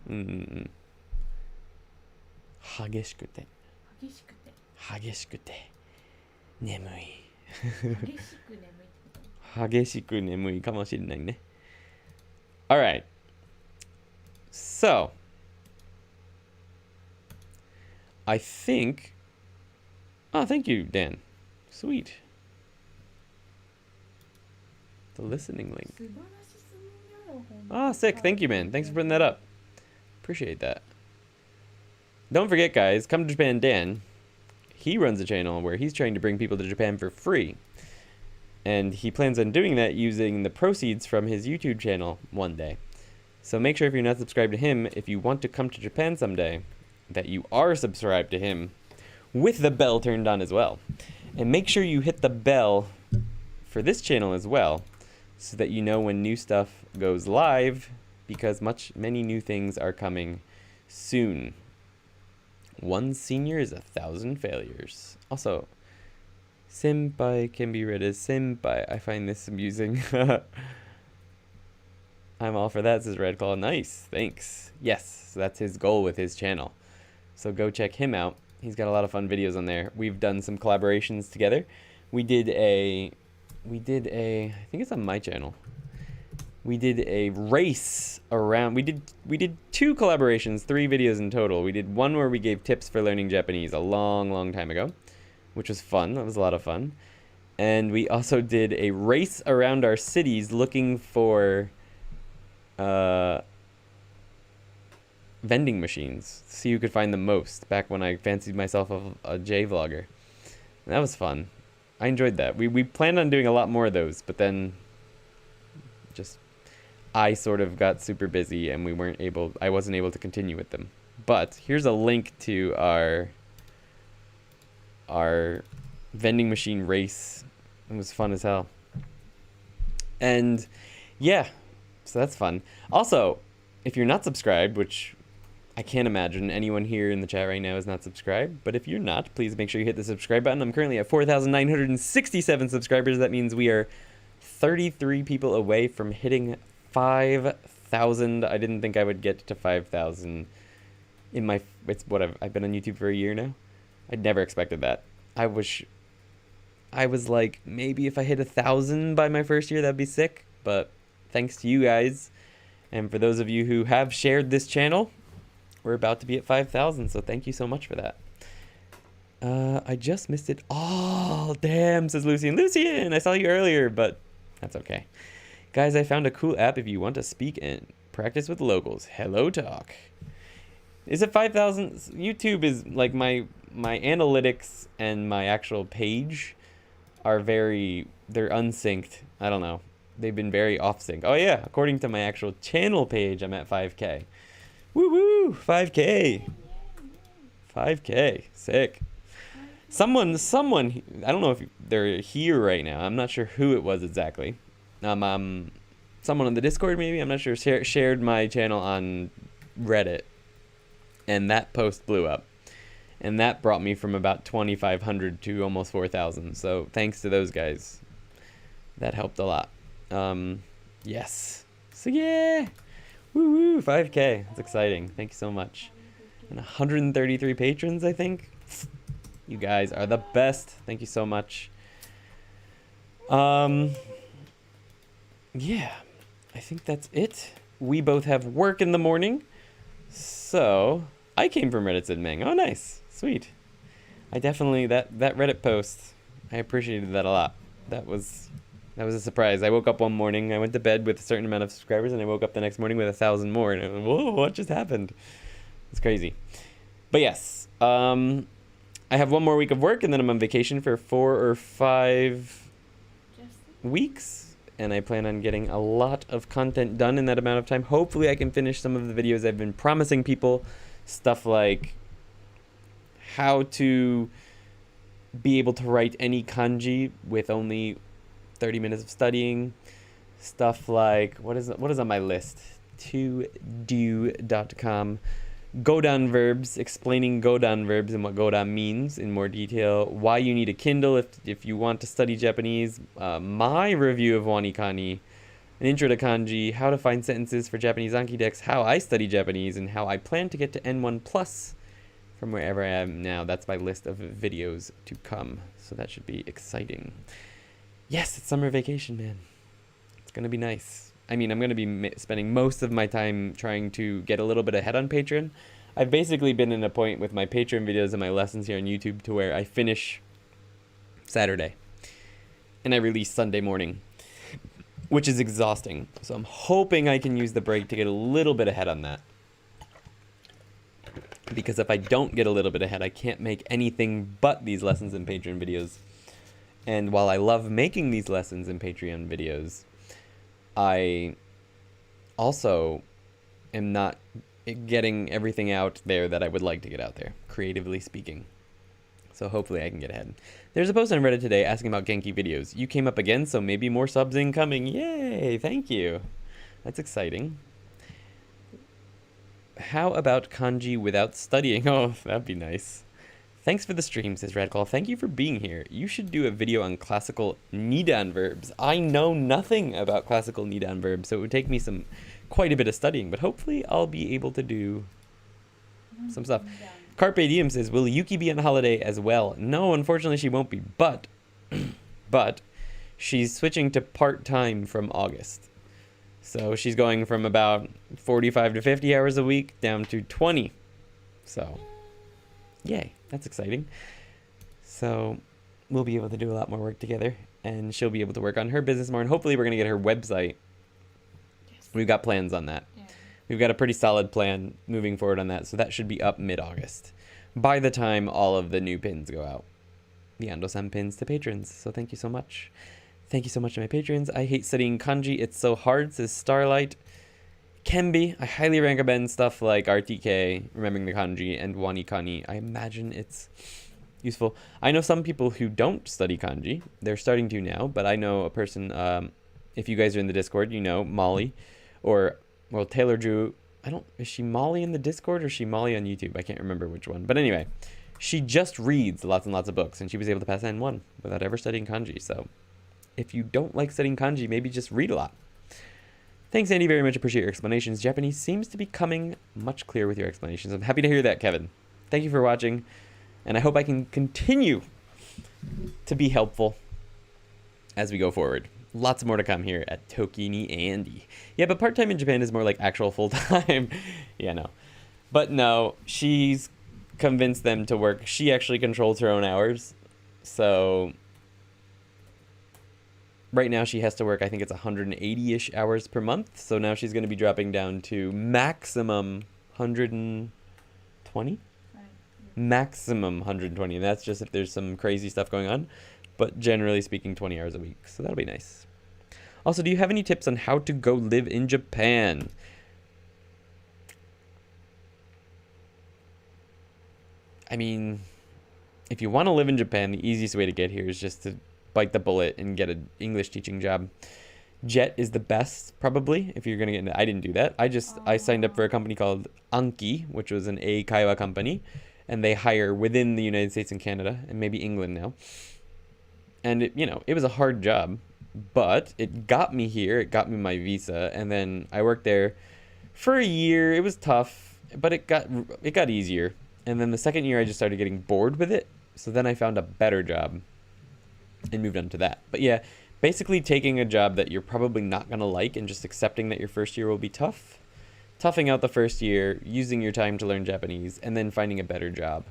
Mm-hmm. 激しくて激しくて眠い激しく眠いかもしれないね Alright, so I think thank you, Dan. Sweet. The listening link. Sick. Thank you, man. Thanks for putting that up. Appreciate that. Don't forget, guys, Come to Japan Dan. He runs a channel where he's trying to bring people to Japan for free. And he plans on doing that using the proceeds from his YouTube channel one day. So make sure if you're not subscribed to him, if you want to come to Japan someday, that you are subscribed to him with the bell turned on as well. And make sure you hit the bell for this channel as well, so that you know when new stuff goes live, because many new things are coming soon. One senior is 1,000 failures. Also, senpai can be read as senpai. I find this amusing. I'm all for that, says Redclaw. Nice, thanks. Yes, so that's his goal with his channel. So go check him out. He's got a lot of fun videos on there. We've done some collaborations together. We did a, I think it's on my channel. We did a race around, we did 2 collaborations, 3 videos in total. We did one where we gave tips for learning Japanese a long time ago, which was fun. That was a lot of fun. And we also did a race around our cities looking for vending machines. See who could find the most, back when I fancied myself a J-vlogger. And that was fun. I enjoyed that. We planned on doing a lot more of those, but then just I sort of got super busy and I wasn't able to continue with them. But here's a link to our vending machine race. It was fun as hell. And yeah, so that's fun. Also, if you're not subscribed, which I can't imagine anyone here in the chat right now is not subscribed. But if you're not, please make sure you hit the subscribe button. I'm currently at 4,967 subscribers. That means we are 33 people away from hitting 5,000. I didn't think I would get to 5,000 in my... I've been on YouTube for a year now. I never expected that. I was like, maybe if I hit 1,000 by my first year, that'd be sick. But thanks to you guys, and for those of you who have shared this channel, we're about to be at 5,000, so thank you so much for that. I just missed it. Oh, damn, says Lucian. Lucian, I saw you earlier, but that's okay. Guys, I found a cool app if you want to speak and practice with locals. Hello Talk. Is it 5,000? YouTube is like my analytics and my actual page are they're unsynced. I don't know. They've been very off sync. Oh yeah, according to my actual channel page, I'm at 5K. Woo woo, 5K. 5K, sick. Someone, I don't know if they're here right now. I'm not sure who it was exactly. Someone on the Discord maybe, I'm not sure, shared my channel on Reddit. And that post blew up. And that brought me from about 2,500 to almost 4,000. So thanks to those guys. That helped a lot. Yes. So yeah. Woo woo, 5K. That's exciting. Thank you so much. And 133 patrons, I think. You guys are the best. Thank you so much. Yeah. I think that's it. We both have work in the morning. So, I came from Reddit, said Meng. Oh, nice. Sweet. I definitely, that Reddit post, I appreciated that a lot. That was a surprise. I woke up one morning, I went to bed with a certain amount of subscribers, and I woke up the next morning with 1,000 more. And I went, whoa, what just happened? It's crazy. But yes, I have one more week of work, and then I'm on vacation for 4 or 5 weeks. And I plan on getting a lot of content done in that amount of time. Hopefully I can finish some of the videos I've been promising people. Stuff like how to be able to write any kanji with only 30 minutes of studying. Stuff like, what is on my list? todo.com. Godan verbs, explaining Godan verbs and what Godan means in more detail. Why you need a Kindle if you want to study Japanese. My review of Wanikani. An intro to kanji. How to find sentences for Japanese Anki decks. How I study Japanese. And how I plan to get to N1 Plus from wherever I am now. That's my list of videos to come. So that should be exciting. Yes, it's summer vacation, man. It's going to be nice. I mean, I'm going to be spending most of my time trying to get a little bit ahead on Patreon. I've basically been in a point with my Patreon videos and my lessons here on YouTube to where I finish Saturday and I release Sunday morning, which is exhausting. So I'm hoping I can use the break to get a little bit ahead on that. Because if I don't get a little bit ahead, I can't make anything but these lessons and Patreon videos. And while I love making these lessons and Patreon videos, I also am not getting everything out there that I would like to get out there, creatively speaking. So hopefully I can get ahead. There's a post on Reddit today asking about Genki videos. You came up again, so maybe more subs incoming. Yay, thank you. That's exciting. How about kanji without studying? Oh, that'd be nice. Thanks for the stream, says Radclaw. Thank you for being here. You should do a video on classical Nidan verbs. I know nothing about classical Nidan verbs, so it would take me quite a bit of studying, but hopefully I'll be able to do some stuff. Carpe Diem says, will Yuki be on holiday as well? No, unfortunately she won't be, but she's switching to part-time from August. So she's going from about 45 to 50 hours a week down to 20. So, yay. That's exciting. So we'll be able to do a lot more work together, and she'll be able to work on her business more, and hopefully we're going to get her website. Yes. We've got plans on that. Yeah. We've got a pretty solid plan moving forward on that, so that should be up mid-August by the time all of the new pins go out. The Ando-san pins to patrons. So thank you so much. Thank you so much to my patrons. I hate studying kanji. It's so hard, says Starlight. Can be. I highly recommend stuff like RTK, Remembering the Kanji, and Wanikani. I imagine it's useful. I know some people who don't study kanji. They're starting to now, but I know a person, if you guys are in the Discord, you know Molly, or, well, Taylor drew is she Molly in the Discord or is she Molly on YouTube? I can't remember which one. But anyway, she just reads lots and lots of books, and she was able to pass N1 without ever studying kanji. So if you don't like studying kanji, maybe just read a lot. Thanks, Andy. Very much appreciate your explanations. Japanese seems to be coming much clearer with your explanations. I'm happy to hear that, Kevin. Thank you for watching, and I hope I can continue to be helpful as we go forward. Lots more to come here at ToKini Andy. Yeah, but part-time in Japan is more like actual full-time. Yeah, no. But no, she's convinced them to work. She actually controls her own hours. So right now she has to work, I think it's 180-ish hours per month. So now she's going to be dropping down to maximum 120? Maximum 120. And that's just if there's some crazy stuff going on. But generally speaking, 20 hours a week. So that'll be nice. Also, do you have any tips on how to go live in Japan? I mean, if you want to live in Japan, the easiest way to get here is just to bite the bullet and get an English teaching job. Jet is the best, probably, if you're going to get into. I didn't do that. I signed up for a company called Anki, which was an Eikaiwa company, and they hire within the United States and Canada, and maybe England now. And it was a hard job, but it got me here. It got me my visa, and then I worked there for a year. It was tough, but it got easier. And then the second year, I just started getting bored with it. So then I found a better job and moved on to that. But yeah, basically taking a job that you're probably not going to like and just accepting that your first year will be tough, toughing out the first year, using your time to learn Japanese, and then finding a better job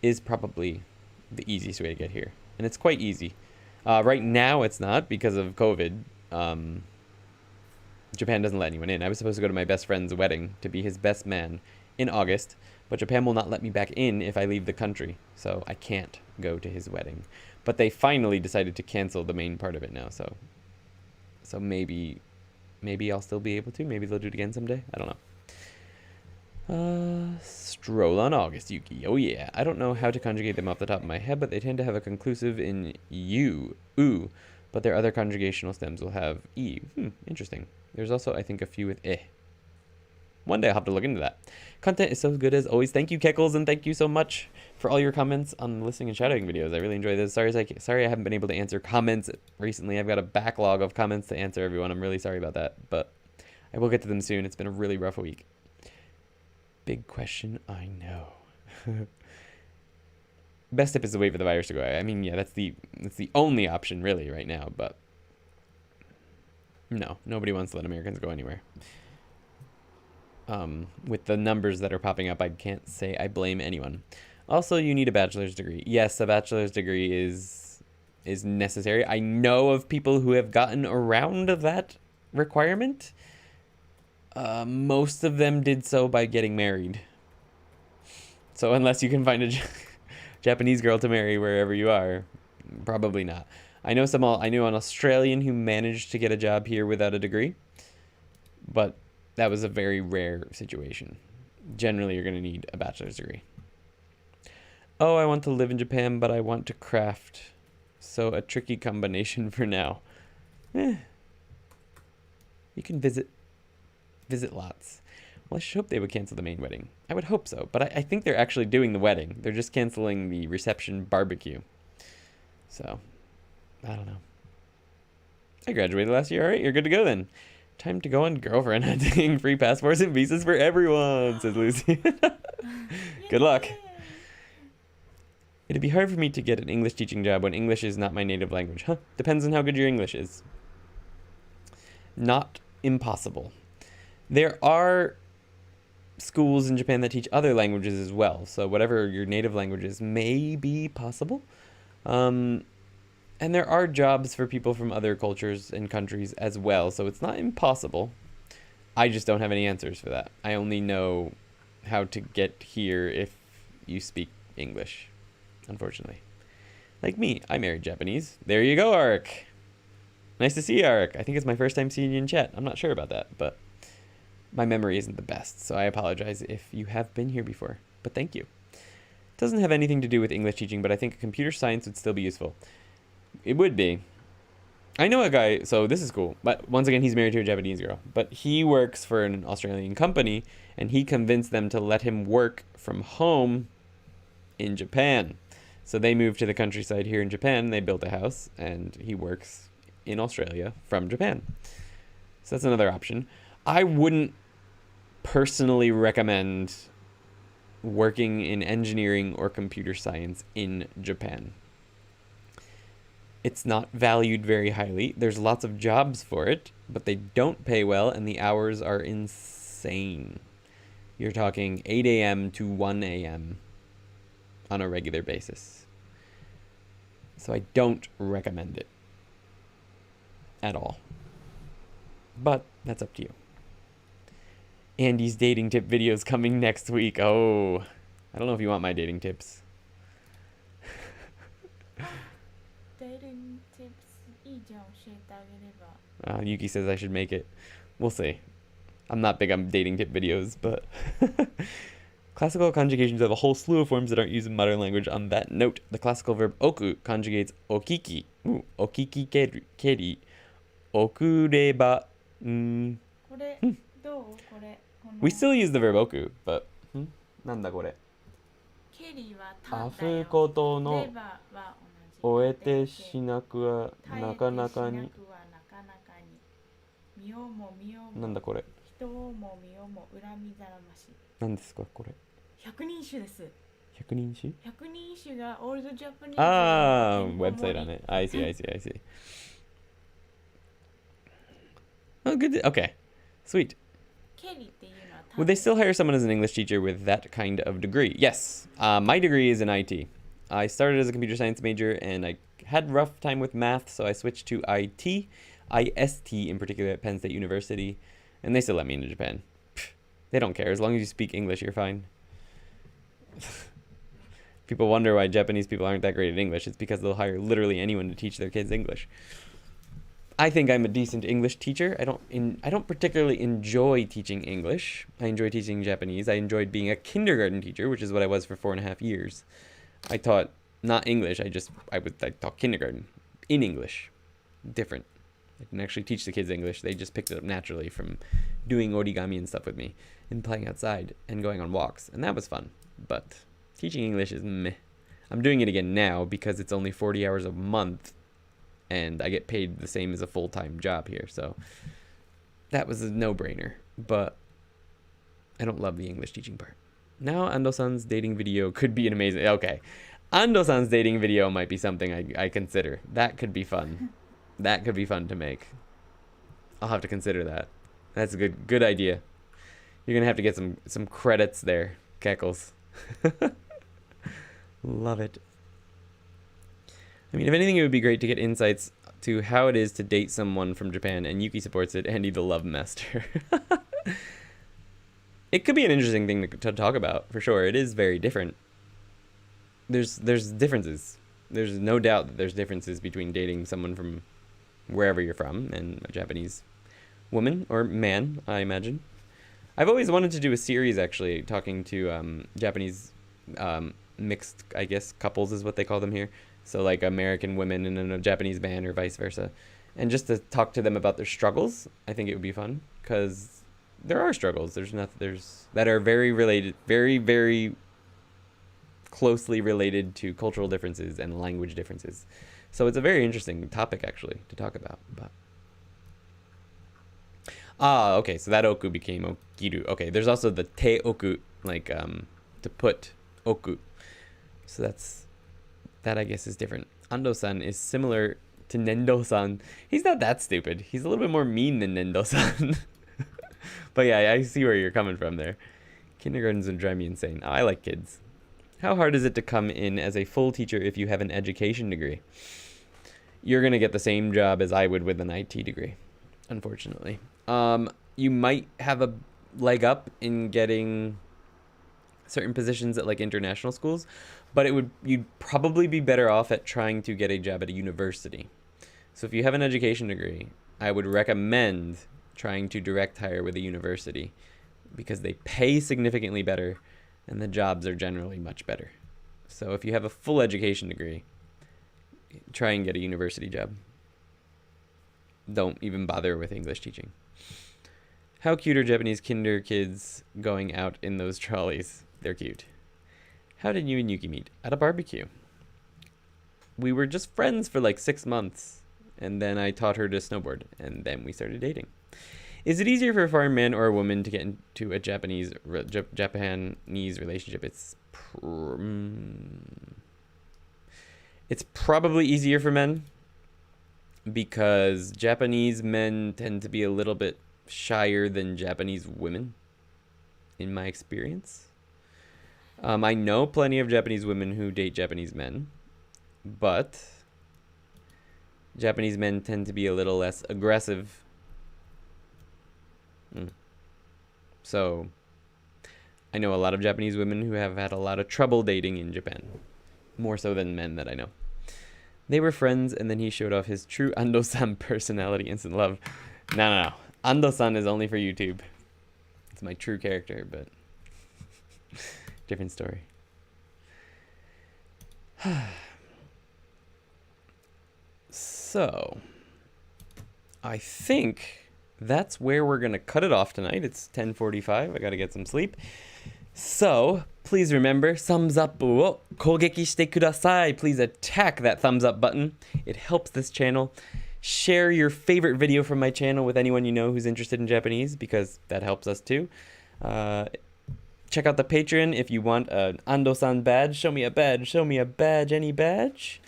is probably the easiest way to get here. And it's quite easy. Right now, it's not because of COVID. Japan doesn't let anyone in. I was supposed to go to my best friend's wedding to be his best man in August, but Japan will not let me back in if I leave the country. So I can't go to his wedding. But they finally decided to cancel the main part of it now. So maybe I'll still be able to. Maybe they'll do it again someday. I don't know. Stroll on August, Yuki. Oh yeah. I don't know how to conjugate them off the top of my head, but they tend to have a conclusive in u, but their other conjugational stems will have e. Interesting. There's also, I think, a few with eh. One day I'll have to look into that. Content is so good as always. Thank you, Keckles, and thank you so much for all your comments on the listening and shadowing videos. I really enjoy this. Sorry I haven't been able to answer comments recently. I've got a backlog of comments to answer, everyone. I'm really sorry about that, but I will get to them soon. It's been a really rough week. Big question, I know. Best tip is to wait for the virus to go away. I mean, yeah, that's the only option really right now, but no, nobody wants to let Americans go anywhere. With the numbers that are popping up, I can't say I blame anyone. Also, you need a bachelor's degree. Yes, a bachelor's degree is necessary. I know of people who have gotten around that requirement. Most of them did so by getting married. So unless you can find a Japanese girl to marry wherever you are, probably not. I knew an Australian who managed to get a job here without a degree, but that was a very rare situation. Generally, you're going to need a bachelor's degree. Oh, I want to live in Japan, but I want to craft. So a tricky combination for now. You can visit lots. Well, I should hope they would cancel the main wedding. I would hope so, but I think they're actually doing the wedding. They're just canceling the reception barbecue. So, I don't know. I graduated last year. All right, you're good to go then. Time to go on girlfriend hunting. Free passports and visas for everyone, says Lucy. Good luck. It'd be hard for me to get an English teaching job when English is not my native language. Depends on how good your English is. Not impossible. There are schools in Japan that teach other languages as well. So whatever your native language is may be possible. And there are jobs for people from other cultures and countries as well. So it's not impossible. I just don't have any answers for that. I only know how to get here if you speak English, unfortunately. Like me, I married Japanese. There you go, Arik. Nice to see you, Arik. I think it's my first time seeing you in chat. I'm not sure about that, but my memory isn't the best, so I apologize if you have been here before, but thank you. It doesn't have anything to do with English teaching, but I think computer science would still be useful. It would be. I know a guy, so this is cool. But once again, he's married to a Japanese girl. But he works for an Australian company, and he convinced them to let him work from home in Japan. So they moved to the countryside here in Japan. They built a house, and he works in Australia from Japan. So that's another option. I wouldn't personally recommend working in engineering or computer science in Japan. It's not valued very highly. There's lots of jobs for it, but they don't pay well, and the hours are insane. You're talking 8 a.m. to 1 a.m. on a regular basis. So I don't recommend it at all. But that's up to you. Andy's dating tip video is coming next week. Oh, I don't know if you want my dating tips. Dating tips いいじゃん教えてあげれば Yuki says I should make it. We'll see. I'm not big on dating tip videos, but classical conjugations have a whole slew of forms that aren't used in modern language. On that note, the classical verb oku conjugates okiki, okiki keri, okureba. これどうこれこの We still use the verb oku, but なんだこれケリーはたアだよフことレのバーは同じ終えてしなくはなかなかに耐えてしなくはなかなかに身をも身をもなんだこれ人をも身をも恨みざらましなんですかこれ百人一首です百人一首百人一首がオールドジャパニーズウェブサイトだね I see Oh good okay sweet ケリーっていうのは Would they still hire someone as an English teacher with that kind of degree? Yes. My degree is in IT. I started as a computer science major and I had a rough time with math, so I switched to IT, IST in particular at Penn State University, and they still let me into Japan. They don't care. As long as you speak English, you're fine. People wonder why Japanese people aren't that great at English. It's because they'll hire literally anyone to teach their kids English. I think I'm a decent English teacher. I don't particularly enjoy teaching English. I enjoy teaching Japanese. I enjoyed being a kindergarten teacher, which is what I was for 4.5 years. I taught not English. I taught kindergarten in English. Different. I didn't actually teach the kids English. They just picked it up naturally from doing origami and stuff with me and playing outside and going on walks. And that was fun. But teaching English is meh. I'm doing it again now because it's only 40 hours a month. And I get paid the same as a full-time job here, so that was a no-brainer. But I don't love the English teaching part. Now Ando-san's dating video could be an amazing... Okay, Ando-san's dating video might be something I consider. That could be fun. That could be fun to make. I'll have to consider that. That's a good idea. You're gonna have to get some credits there, Keckles. Love it. I mean, if anything, it would be great to get insights to how it is to date someone from Japan, and Yuki supports it, Andy the Love Master. It could be an interesting thing to talk about, for sure. It is very different. There's differences. There's no doubt that there's differences between dating someone from wherever you're from and a Japanese woman, or man, I imagine. I've always wanted to do a series, actually, talking to Japanese mixed, I guess, couples is what they call them here. So like American women in a Japanese man or vice versa. And just to talk to them about their struggles, I think it would be fun. Because there are struggles. There's that are very related, very, very closely related to cultural differences and language differences. So it's a very interesting topic, actually, to talk about. But okay, so that oku became okiru. Okay, there's also the te oku, like to put oku. So that I guess is different. Ando-san is similar to Nendo-san. He's not that stupid. He's a little bit more mean than Nendo-san. But yeah, I see where you're coming from there. Kindergartens would drive me insane. I like kids. How hard is it to come in as a full teacher if you have an education degree? You're going to get the same job as I would with an IT degree, unfortunately. You might have a leg up in getting certain positions at like international schools, but you'd probably be better off at trying to get a job at a university. So if you have an education degree, I would recommend trying to direct hire with a university because they pay significantly better and the jobs are generally much better. So if you have a full education degree, try and get a university job. don't even bother with English teaching. How cute are Japanese kinder kids going out in those trolleys? They're cute. How did you and Yuki meet? At a barbecue. We were just friends for like 6 months, and then I taught her to snowboard, and then we started dating. Is it easier for a foreign man or a woman to get into a Japanese relationship? It's probably easier for men, because Japanese men tend to be a little bit shyer than Japanese women, in my experience. I know plenty of Japanese women who date Japanese men, but Japanese men tend to be a little less aggressive. So I know a lot of Japanese women who have had a lot of trouble dating in Japan, more so than men that I know. They were friends, and then he showed off his true Ando-san personality, instant love. No. Ando-san is only for YouTube. It's my true character, but different story. So, I think that's where we're going to cut it off tonight. It's 10:45. I got to get some sleep. So, please remember, thumbs up wo kogeki shite kudasai. Please attack that thumbs up button. It helps this channel. Share your favorite video from my channel with anyone you know who's interested in Japanese, because that helps us too. Check out the Patreon if you want an Ando-san badge. Show me a badge. Any badge.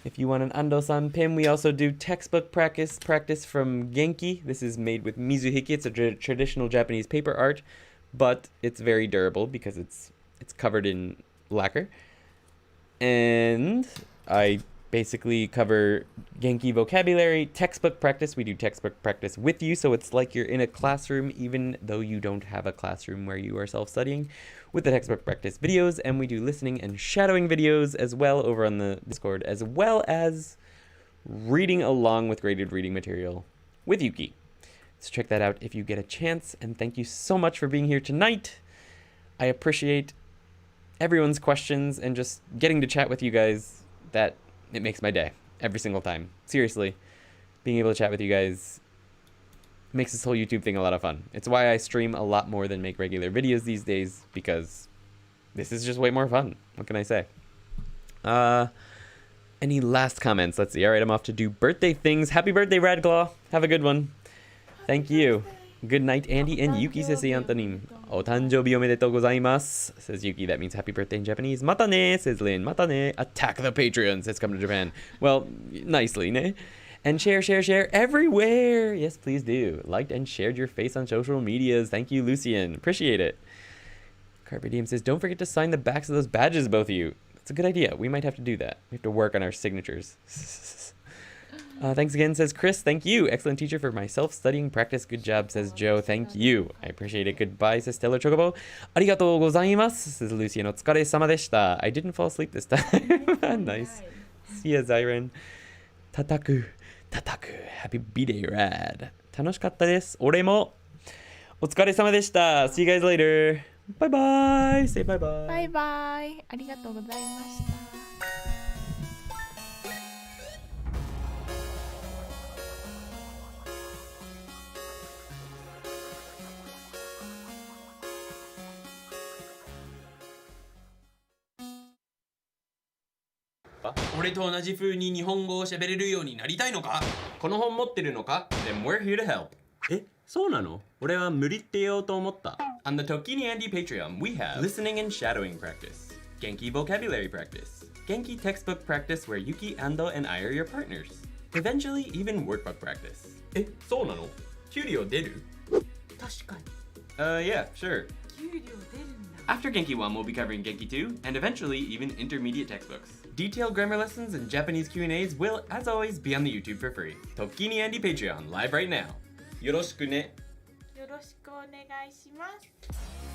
If you want an Ando-san pin, we also do textbook practice from Genki. This is made with mizuhiki. It's a traditional Japanese paper art, but it's very durable because it's covered in lacquer. And I basically cover Genki vocabulary, textbook practice. We do textbook practice with you, so it's like you're in a classroom, even though you don't have a classroom where you are self-studying, with the textbook practice videos. And we do listening and shadowing videos as well over on the Discord, as well as reading along with graded reading material with Yuki. So check that out if you get a chance, and thank you so much for being here tonight. I appreciate everyone's questions and just getting to chat with you guys. That it makes my day every single time. Seriously, being able to chat with you guys makes this whole YouTube thing a lot of fun. It's why I stream a lot more than make regular videos these days, because this is just way more fun. What can I say? Any last comments? Let's see. All right, I'm off to do birthday things. Happy birthday, Radclaw. Have a good one. Thank you. Good night, Andy and Yuki, says Antonim. Otanjoubi omedetou gozaimasu, says Yuki. That means happy birthday in Japanese. Mata ne, says Lin. Mata ne. Attack the Patreon, says come to Japan. Well, nicely, ne? And share everywhere. Yes, please do. Liked and shared your face on social medias. Thank you, Lucian. Appreciate it. Carpe Diem says, don't forget to sign the backs of those badges, both of you. That's a good idea. We might have to do that. We have to work on our signatures. Thanks again, says Chris. Thank you. Excellent teacher for my self-studying practice. Good job, says Joe. Thank you. I appreciate it. Goodbye, says Stellar Chocobo. Arigatou gozaimasu, says Lucian. Otsukare-sama deshita. I didn't fall asleep this time. Nice. See ya, Zyron. Tataku. Happy B-Day, Rad. 楽しかったです。俺も。お疲れ様でした。See you guys later. Bye bye. Say bye bye. バイバイ。ありがとうございました。俺と同じ風に日本語を喋れるようになりたいのか？この本持ってるのか？ Then we're here to help. え、そうなの？俺は無理って言おうと思った。On the ToKini Andy Patreon, we have listening and shadowing practice, Genki vocabulary practice, Genki textbook practice where Yuki, Ando, and I are your partners. Eventually, even workbook practice. え、そうなの？給料出る？確かに。Yeah, sure. 給料出るんだ。After Genki 1, we'll be covering Genki 2, and eventually even intermediate textbooks. Detailed grammar lessons and Japanese Q&As will, as always, be on the YouTube for free. ToKini Andy Patreon, live right now. よろしくね。よろしくお願いします。